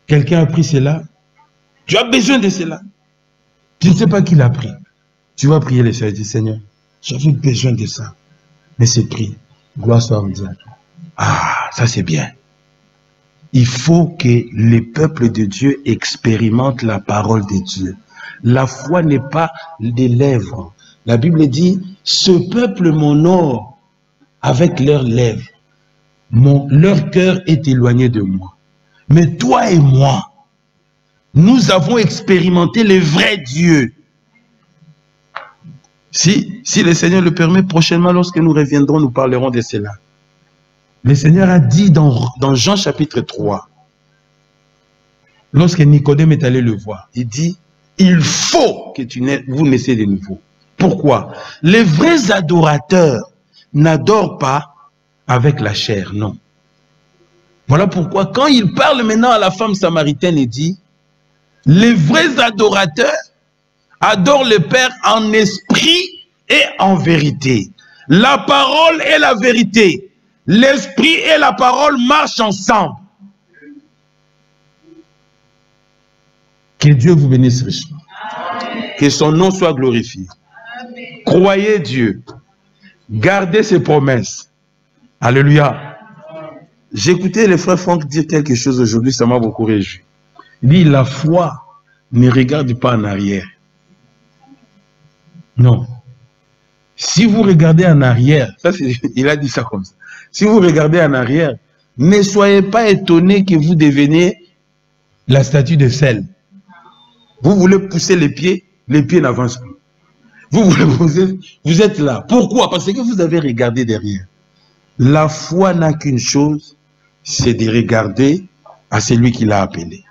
Quelqu'un a pris cela. Tu as besoin de cela. Tu ne sais pas qui l'a pris. Tu vas prier le Seigneur. Tu dis, Seigneur, j'avais besoin de ça. Mais c'est pris. Gloire soit à Dieu. Ah, ça c'est bien. Il faut que les peuples de Dieu expérimentent la parole de Dieu. La foi n'est pas des lèvres. La Bible dit, ce peuple m'honore avec leurs lèvres. Leur cœur est éloigné de moi. Mais toi et moi, nous avons expérimenté le vrai Dieu. Si le Seigneur le permet, prochainement, lorsque nous reviendrons, nous parlerons de cela. Le Seigneur a dit dans Jean chapitre 3, lorsque Nicodème est allé le voir, il dit, il faut que vous naissiez de nouveau. Pourquoi? Les vrais adorateurs n'adorent pas avec la chair, non. Voilà pourquoi quand il parle maintenant à la femme samaritaine, il dit, les vrais adorateurs adorent le Père en esprit et en vérité. La parole et la vérité. L'esprit et la parole marchent ensemble. Que Dieu vous bénisse richement. Que son nom soit glorifié. Croyez Dieu. Gardez ses promesses. Alléluia. J'écoutais le frère Franck dire quelque chose aujourd'hui, ça m'a beaucoup réjoui. Il dit, la foi ne regarde pas en arrière. Non. Si vous regardez en arrière, ça il a dit ça comme ça. Si vous regardez en arrière, ne soyez pas étonnés que vous deveniez la statue de sel. Vous voulez pousser les pieds, Les pieds n'avancent plus. Vous êtes là. Pourquoi? Parce que vous avez regardé derrière. La foi n'a qu'une chose, c'est de regarder à celui qui l'a appelé.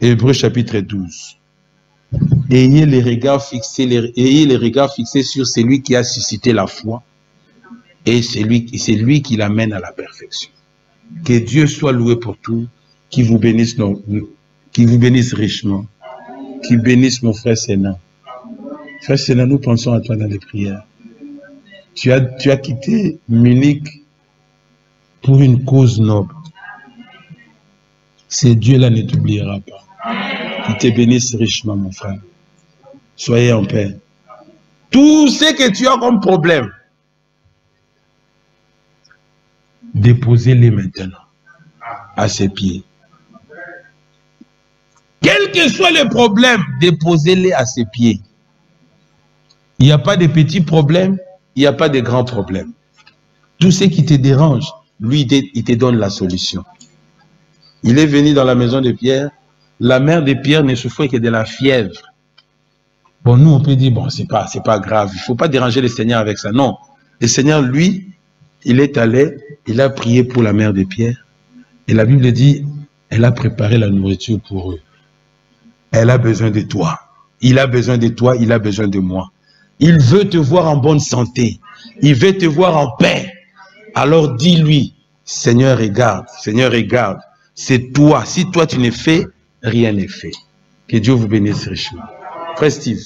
Hébreux chapitre 12. Ayez les regards fixés sur celui qui a suscité la foi et c'est lui qui l'amène à la perfection. Que Dieu soit loué pour tout, qui vous bénisse richement, qui bénisse mon frère Sénat. Frère Sénat, nous pensons à toi dans les prières. Tu as quitté Munich pour une cause noble. Ce Dieu-là ne t'oubliera pas. Il te bénisse richement, mon frère. Soyez en paix. Tout ce que tu as comme problème, déposez-les maintenant à ses pieds. Quel que soit le problème, déposez-les à ses pieds. Il n'y a pas de petits problèmes, il n'y a pas de grands problèmes. Tout ce qui te dérange, lui, il te donne la solution. Il est venu dans la maison de Pierre. La mère de Pierre ne souffrait que de la fièvre. Bon, nous, on peut dire, bon, c'est pas grave. Il ne faut pas déranger le Seigneur avec ça. Non. Le Seigneur, lui, il est allé, il a prié pour la mère de Pierre. Et la Bible dit, elle a préparé la nourriture pour eux. Elle a besoin de toi. Il a besoin de toi, il a besoin de moi. Il veut te voir en bonne santé. Il veut te voir en paix. Alors dis-lui, Seigneur, regarde, c'est toi. Si toi tu n'es fait, rien n'est fait. Que Dieu vous bénisse richement. Frère Steve,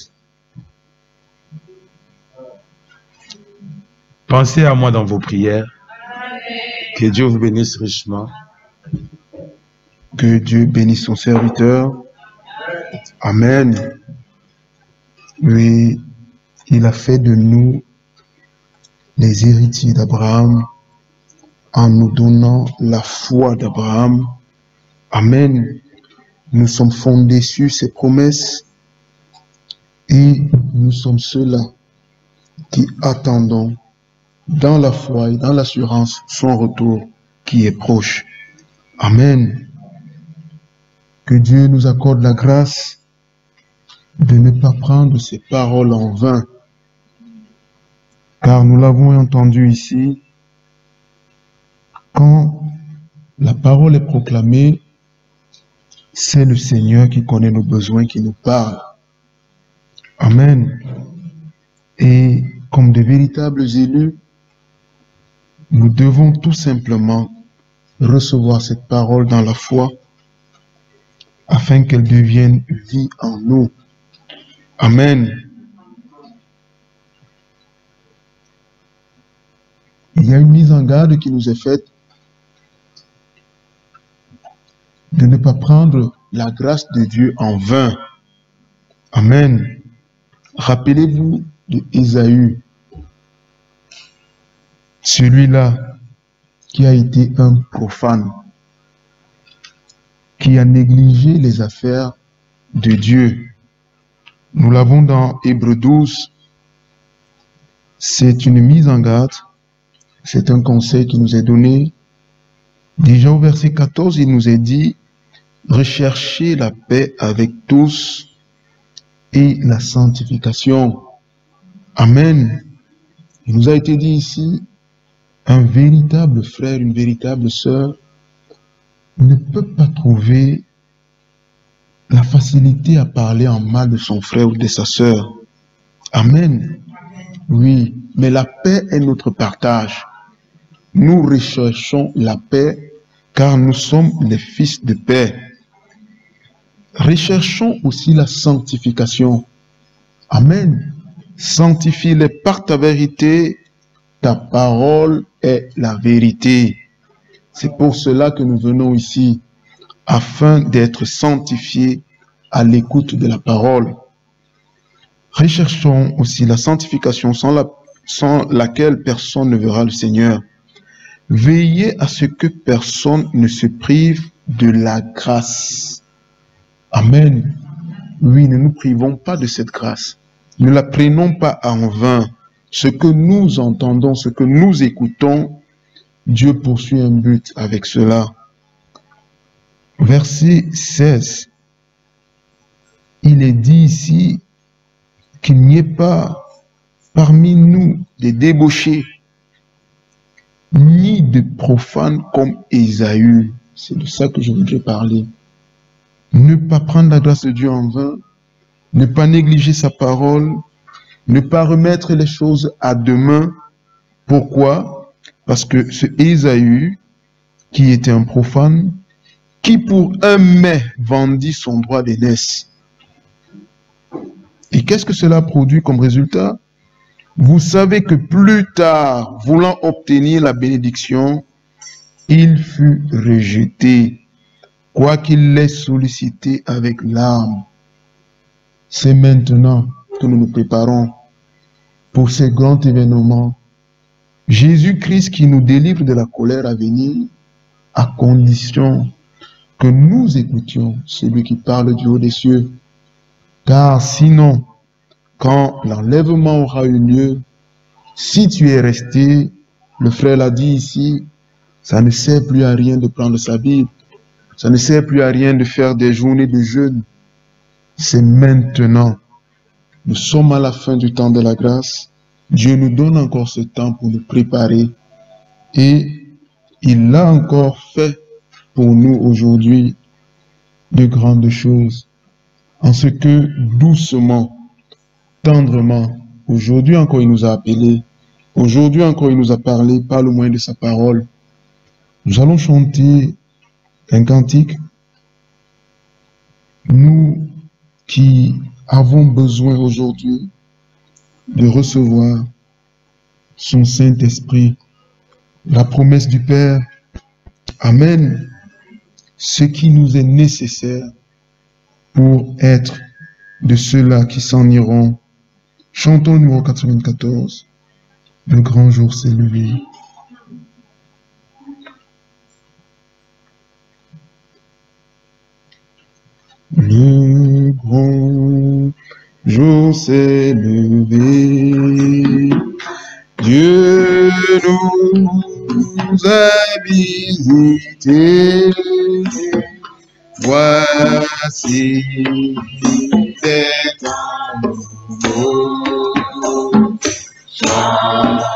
pensez à moi dans vos prières. Que Dieu vous bénisse richement. Que Dieu bénisse son serviteur. Amen. Oui, il a fait de nous les héritiers d'Abraham en nous donnant la foi d'Abraham. Amen. Nous sommes fondés sur ses promesses et nous sommes ceux-là qui attendons dans la foi et dans l'assurance son retour qui est proche. Amen. Que Dieu nous accorde la grâce de ne pas prendre ces paroles en vain, car nous l'avons entendu ici, quand la parole est proclamée, c'est le Seigneur qui connaît nos besoins, qui nous parle. Amen. Et comme de véritables élus, nous devons tout simplement recevoir cette parole dans la foi, afin qu'elle devienne vie en nous. Amen. Il y a une mise en garde qui nous est faite de ne pas prendre la grâce de Dieu en vain. Amen. Rappelez-vous de Ésaü, celui-là qui a été un profane, qui a négligé les affaires de Dieu. Nous l'avons dans Hébreux 12. C'est une mise en garde. C'est un conseil qui nous est donné. Déjà au verset 14, il nous est dit, recherchez la paix avec tous et la sanctification. Amen. Il nous a été dit ici, un véritable frère, une véritable sœur ne peut pas trouver la facilité à parler en mal de son frère ou de sa sœur. Amen. Oui, mais la paix est notre partage. Nous recherchons la paix car nous sommes les fils de paix. Recherchons aussi la sanctification. Amen. Sanctifie-les par ta vérité. Ta parole est la vérité. C'est pour cela que nous venons ici, afin d'être sanctifiés à l'écoute de la parole. Recherchons aussi la sanctification sans laquelle personne ne verra le Seigneur. Veillez à ce que personne ne se prive de la grâce. Amen. Oui, ne nous privons pas de cette grâce. Ne la prenons pas en vain. Ce que nous entendons, ce que nous écoutons, Dieu poursuit un but avec cela. Verset 16. il est dit ici qu'il n'y ait pas parmi nous des débauchés, ni de profanes comme Ésaü. C'est de ça que je voudrais parler. Ne pas prendre la grâce de Dieu en vain, ne pas négliger sa parole, ne pas remettre les choses à demain. Pourquoi? Parce que ce Ésaü, qui était un profane, qui pour un mets vendit son droit d'aînesse. Et qu'est-ce que cela produit comme résultat? Vous savez que plus tard, voulant obtenir la bénédiction, il fut rejeté, quoiqu'il l'ait sollicité avec larmes. C'est maintenant que nous nous préparons pour ces grands événements. Jésus-Christ qui nous délivre de la colère à venir, à condition que nous écoutions celui qui parle du haut des cieux. Car sinon, quand l'enlèvement aura eu lieu, si tu es resté, le frère l'a dit ici, ça ne sert plus à rien de prendre sa Bible, ça ne sert plus à rien de faire des journées de jeûne. C'est maintenant. Nous sommes à la fin du temps de la grâce. Dieu nous donne encore ce temps pour nous préparer. Et il a encore fait pour nous aujourd'hui de grandes choses. En ce que doucement, tendrement, aujourd'hui encore il nous a appelés. Aujourd'hui encore il nous a parlé par le moyen de sa parole. Nous allons chanter un cantique. Nous qui avons besoin aujourd'hui de recevoir son Saint-Esprit, la promesse du Père, amène ce qui nous est nécessaire pour être de ceux-là qui s'en iront. Chantons le numéro 94. Le grand jour s'est levé. Le grand jour s'est levé. Dieu nous a visités. Voici des temps nouveaux. Chantons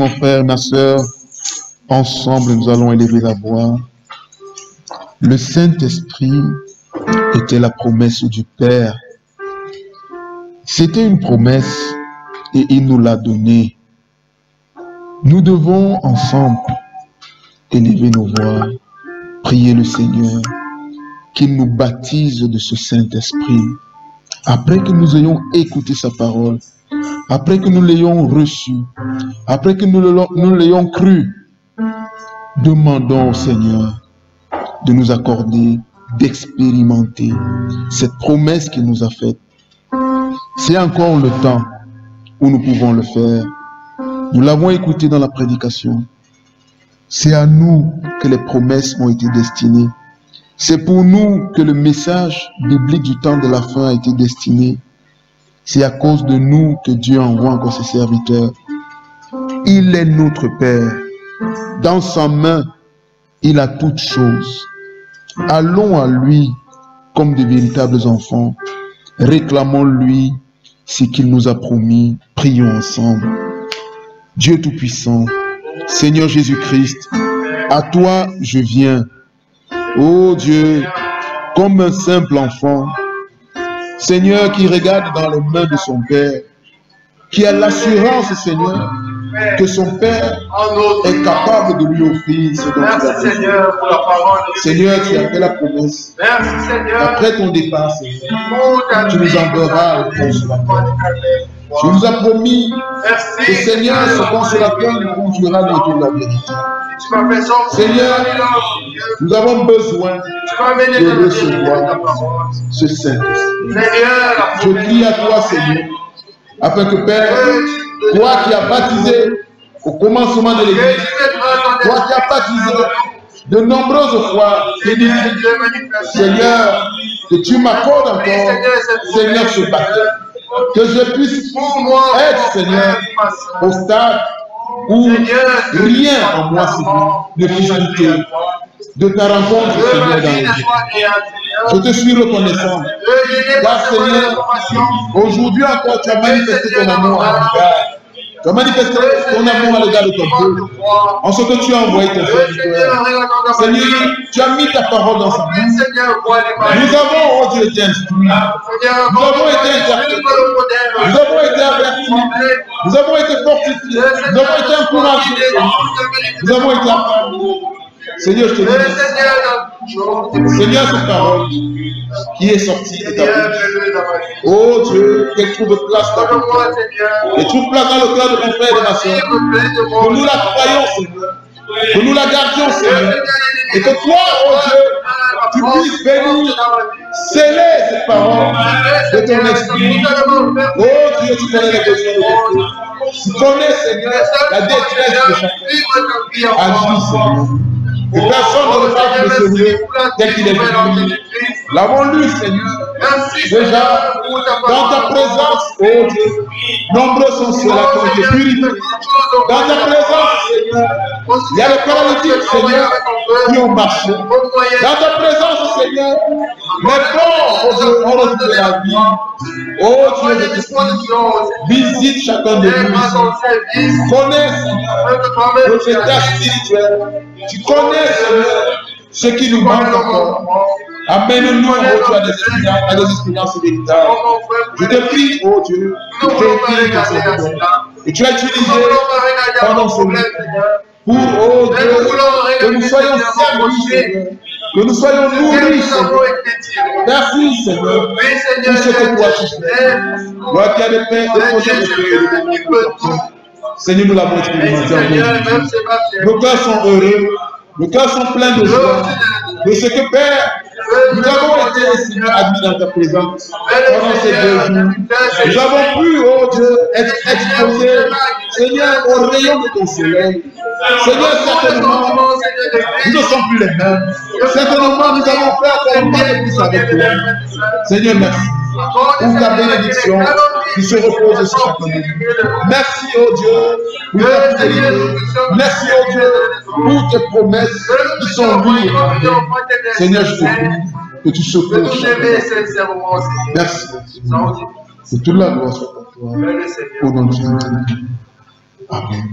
mon frère, ma sœur, ensemble nous allons élever la voix. Le Saint-Esprit était la promesse du Père. C'était une promesse et il nous l'a donnée. Nous devons ensemble élever nos voix, prier le Seigneur qu'il nous baptise de ce Saint-Esprit. Après que nous ayons écouté sa parole, après que nous l'ayons reçu, après que nous l'ayons cru, demandons au Seigneur de nous accorder, d'expérimenter cette promesse qu'il nous a faite. C'est encore le temps où nous pouvons le faire. Nous l'avons écouté dans la prédication. C'est à nous que les promesses ont été destinées. C'est pour nous que le message biblique du temps de la fin a été destiné. C'est à cause de nous que Dieu envoie encore ses serviteurs. Il est notre Père. Dans sa main, il a toutes choses. Allons à lui comme de véritables enfants. Réclamons-lui ce qu'il nous a promis. Prions ensemble. Dieu Tout-Puissant, Seigneur Jésus-Christ, à toi je viens. Ô Dieu, comme un simple enfant, Seigneur, qui regarde dans les mains de son Père, qui a l'assurance, Seigneur, que son Père est capable de lui offrir ce dont il a besoin. Seigneur, tu as fait la promesse. Après ton départ, Seigneur, tu nous enverras le consolateur. Tu nous as promis que, Seigneur, ce consolateur nous conduira dans toute la vérité. Seigneur, nous avons besoin de recevoir ce Saint-Esprit. Je prie à toi, Seigneur, afin que, Père, toi qui as baptisé au commencement de l'Église, toi qui as baptisé de nombreuses fois, Seigneur, que tu m'accordes encore, Seigneur, ce baptême, que je puisse être, Seigneur, au stade où rien en moi, Seigneur, ne puisse douter de ta rencontre, Seigneur, dans la vie. Je te suis reconnaissant, car, Seigneur, aujourd'hui encore, tu as manifesté ton amour à l'égard. Tu as manifesté ton amour à l'égard de ton peuple, en ce que tu as envoyé ton serviteur. Seigneur, tu as mis ta parole dans sa main. Nous avons, oh Dieu, été instruits. Nous avons été interprétés. Nous avons été avertis. Nous avons été fortifiés. Nous avons été encouragés. Nous avons été appris. Seigneur, je te dis, Seigneur, cette parole qui est sortie de ta bouche, oh Dieu, qu'elle trouve place dans mon cœur, qu'elle trouve place dans le cœur de mon frère et de ma soeur, que nous la croyons, Seigneur, que nous la gardions, Seigneur, et que toi, oh Dieu, tu puisses bénir, sceller cette parole de ton esprit. Oh Dieu, tu connais les besoins de ton peuple. Tu connais, Seigneur, la détresse de chacun. Agis, Seigneur. Que personne ne fasse de ce lieu tel qu'il est venu. L'avons lu, Seigneur. Déjà, dans ta présence, oh Dieu, nombreux sont ceux-là qui ont été purifiés. Dans ta présence, Seigneur, il y a les paralytiques, Seigneur, qui ont marché. Dans ta présence, Seigneur, les morts, oh Dieu, ont retrouvé la vie. Oh Dieu, je te prie, visite chacun de nous. Connais, Seigneur, notre état spirituel. Tu connais, Seigneur, ce qui nous manque encore. Amène-nous, oh Dieu, à des expériences véritables. Je te prie, oh Dieu, de t'aider dans ce monde. Et tu as utilisé pendant ce moment pour, oh Dieu, que nous soyons servis, Seigneur, que nous soyons nourris, Seigneur. Merci, Seigneur, pour ce que toi tu fais. Toi qui as des pères, des projets de paix. Seigneur, nous l'avons expérimenté en aujourd'hui. Nos cœurs sont heureux, nos cœurs sont pleins de joie, de ce que, Père, nous avons été, Seigneur, admis dans ta présence pendant ces 2 jours. Nous avons pu, oh Dieu, être exposés, Seigneur, au rayon de ton soleil. Seigneur, certainement, nous ne sommes plus les mêmes. Certainement, nous avons fait encore pas de plus avec toi. Seigneur, merci pour ta bénédiction qui se repose sur chacun de nous. Merci, oh Dieu, pour ta fidélité. Merci, oh Dieu, pour tes promesses qui sont oui. Seigneur, je te prie que tu secours chacun. Merci. Que toute la gloire soit pour toi. Au nom de Jésus. Amen.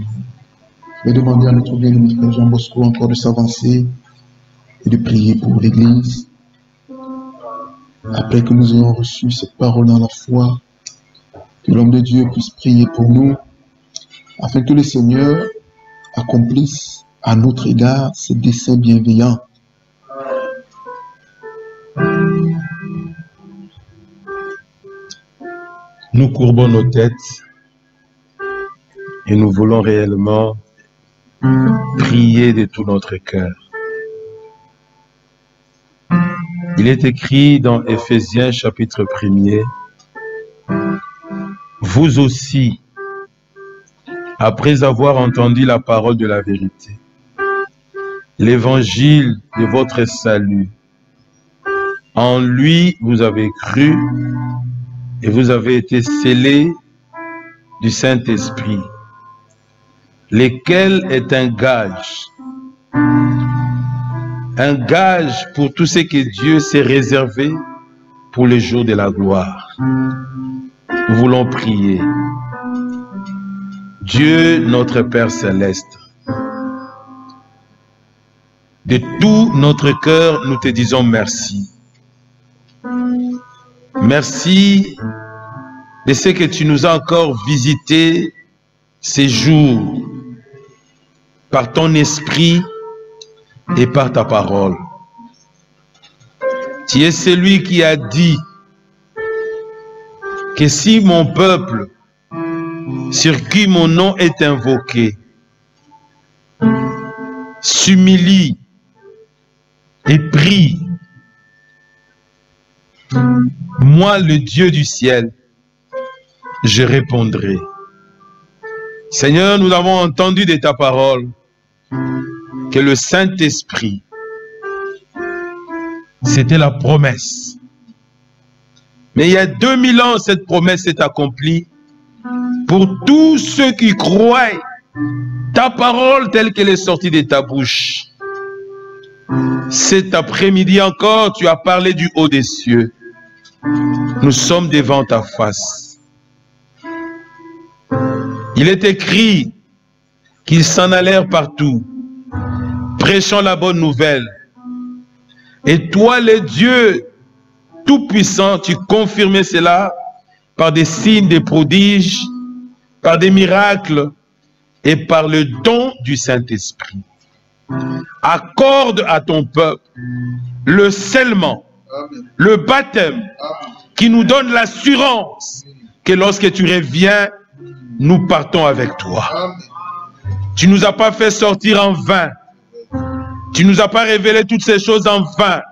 Je vais demander à notre bien-aimé frère Jean Bosco encore de s'avancer et de prier pour l'Église. Après que nous ayons reçu cette parole dans la foi, que l'homme de Dieu puisse prier pour nous, afin que le Seigneur accomplisse à notre égard ses desseins bienveillants. Nous courbons nos têtes et nous voulons réellement prier de tout notre cœur. Il est écrit dans Éphésiens chapitre 1er, « Vous aussi, après avoir entendu la parole de la vérité, l'évangile de votre salut, en lui vous avez cru et vous avez été scellés du Saint-Esprit, lequel est un gage pour tout ce que Dieu s'est réservé pour le jour de la gloire. » Nous voulons prier. Dieu, notre Père Céleste, de tout notre cœur, nous te disons merci. Merci de ce que tu nous as encore visité ces jours par ton esprit et par ta parole. Tu es celui qui a dit que si mon peuple, sur qui mon nom est invoqué, s'humilie et prie, moi, le Dieu du ciel, je répondrai. Seigneur, nous avons entendu de ta parole que le Saint-Esprit, c'était la promesse. Mais il y a 2000 ans, cette promesse s'est accomplie pour tous ceux qui croient ta parole telle qu'elle est sortie de ta bouche. Cet après-midi encore, tu as parlé du haut des cieux. Nous sommes devant ta face. Il est écrit qu'ils s'en allèrent partout, prêchant la bonne nouvelle. Et toi, le Dieu tout-puissant, tu confirmais cela par des signes, des prodiges, par des miracles et par le don du Saint-Esprit. Accorde à ton peuple le scellement, le baptême, qui nous donne l'assurance que lorsque tu reviens, nous partons avec toi. Tu ne nous as pas fait sortir en vain. Tu ne nous as pas révélé toutes ces choses en vain.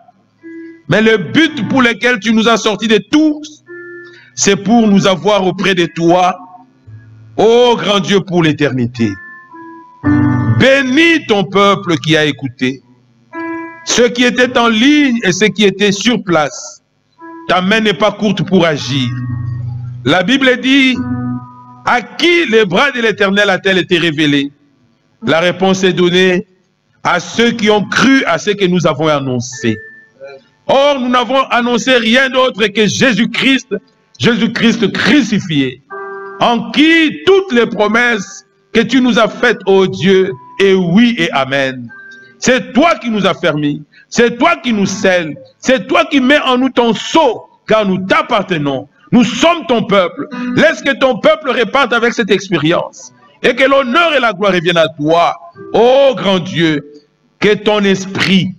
Mais le but pour lequel tu nous as sortis de tous, c'est pour nous avoir auprès de toi, ô grand Dieu, pour l'éternité. Bénis ton peuple qui a écouté. Ceux qui étaient en ligne et ceux qui étaient sur place. Ta main n'est pas courte pour agir. La Bible dit, à qui les bras de l'Éternel a-t-elle été révélés? La réponse est donnée à ceux qui ont cru à ce que nous avons annoncé. Or, nous n'avons annoncé rien d'autre que Jésus-Christ, Jésus-Christ crucifié, en qui toutes les promesses que tu nous as faites, ô Dieu, et oui et amen. C'est toi qui nous as fermés, c'est toi qui nous scelles, c'est toi qui mets en nous ton sceau, car nous t'appartenons. Nous sommes ton peuple. Laisse que ton peuple reparte avec cette expérience et que l'honneur et la gloire reviennent à toi, ô grand Dieu, que ton esprit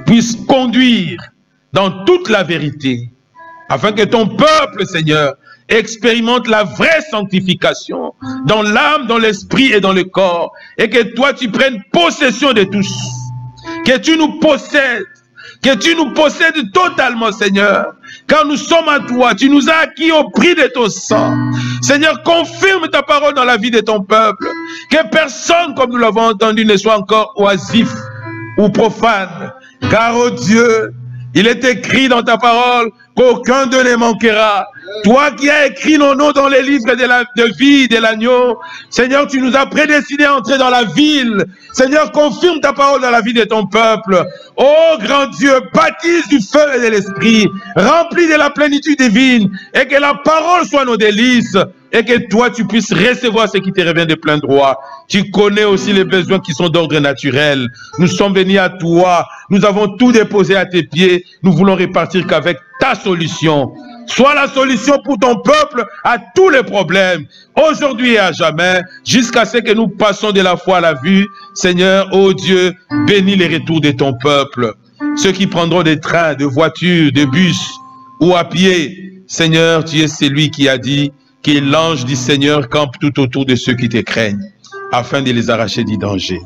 puisse conduire dans toute la vérité, afin que ton peuple, Seigneur, expérimente la vraie sanctification dans l'âme, dans l'esprit et dans le corps, et que toi tu prennes possession de tous, que tu nous possèdes, totalement, Seigneur, car nous sommes à toi, tu nous as acquis au prix de ton sang. Seigneur, confirme ta parole dans la vie de ton peuple, que personne, comme nous l'avons entendu, ne soit encore oisif ou profane, car, ô Dieu, il est écrit dans ta parole qu'aucun d'eux ne manquera. Toi qui as écrit nos noms dans les livres de vie de l'agneau, Seigneur, tu nous as prédestinés à entrer dans la ville. Seigneur, confirme ta parole dans la vie de ton peuple. Ô grand Dieu, baptise du feu et de l'esprit, remplis de la plénitude divine, et que la parole soit nos délices, et que toi, tu puisses recevoir ce qui te revient de plein droit. Tu connais aussi les besoins qui sont d'ordre naturel. Nous sommes venus à toi. Nous avons tout déposé à tes pieds. Nous voulons repartir qu'avec ta solution. Sois la solution pour ton peuple à tous les problèmes, aujourd'hui et à jamais, jusqu'à ce que nous passons de la foi à la vue. Seigneur, ô Dieu, bénis les retours de ton peuple. Ceux qui prendront des trains, des voitures, des bus ou à pied. Seigneur, tu es celui qui a dit que l'ange du Seigneur campe tout autour de ceux qui te craignent, afin de les arracher du danger.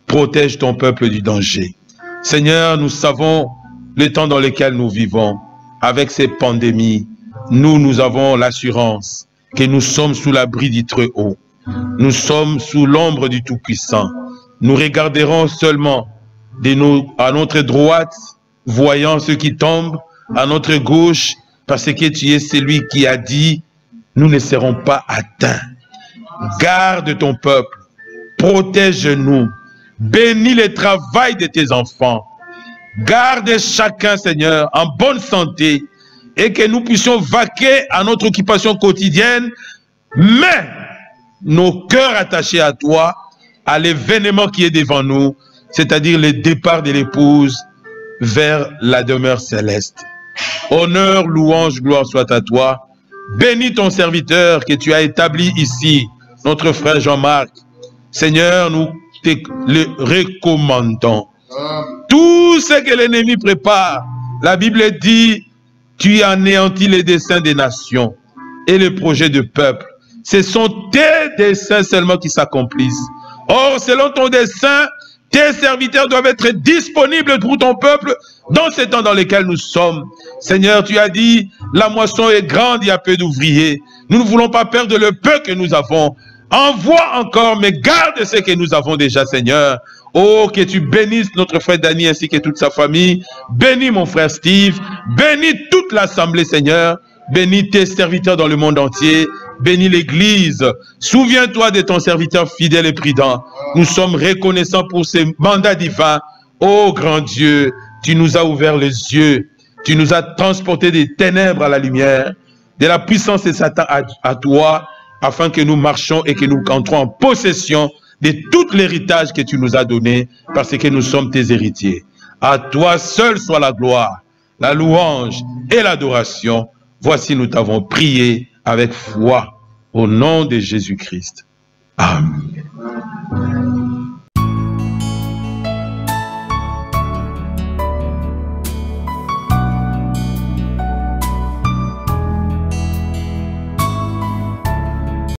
Protège ton peuple du danger. Seigneur, nous savons le temps dans lequel nous vivons. Avec ces pandémies, nous avons l'assurance que nous sommes sous l'abri du Très-Haut. Nous sommes sous l'ombre du Tout-Puissant. Nous regarderons seulement à notre droite, voyant ceux qui tombent, à notre gauche, parce que tu es celui qui a dit, nous ne serons pas atteints. Garde ton peuple, protège-nous, bénis le travail de tes enfants. Garde chacun, Seigneur, en bonne santé et que nous puissions vaquer à notre occupation quotidienne, mais nos cœurs attachés à toi, à l'événement qui est devant nous, c'est-à-dire le départ de l'épouse vers la demeure céleste. Honneur, louange, gloire soit à toi. Bénis ton serviteur que tu as établi ici, notre frère Jean-Marc. Seigneur, nous te le recommandons. Tout ce que l'ennemi prépare, la Bible dit, tu anéantis les desseins des nations et les projets de peuple. Ce sont tes desseins seulement qui s'accomplissent. Or, selon ton dessein, tes serviteurs doivent être disponibles pour ton peuple dans ces temps dans lesquels nous sommes. Seigneur, tu as dit, la moisson est grande, il y a peu d'ouvriers. Nous ne voulons pas perdre le peu que nous avons. Envoie encore, mais garde ce que nous avons déjà, Seigneur. Oh, que tu bénisses notre frère Danny ainsi que toute sa famille. Bénis mon frère Steve. Bénis toute l'assemblée, Seigneur. Bénis tes serviteurs dans le monde entier. Bénis l'Église. Souviens-toi de ton serviteur fidèle et prudent. Nous sommes reconnaissants pour ces mandats divins. Oh, grand Dieu, tu nous as ouvert les yeux. Tu nous as transportés des ténèbres à la lumière, de la puissance de Satan à toi, afin que nous marchions et que nous entrons en possession de tout l'héritage que tu nous as donné, parce que nous sommes tes héritiers. À toi seul soit la gloire, la louange et l'adoration. Voici, nous t'avons prié avec foi, au nom de Jésus-Christ. Amen.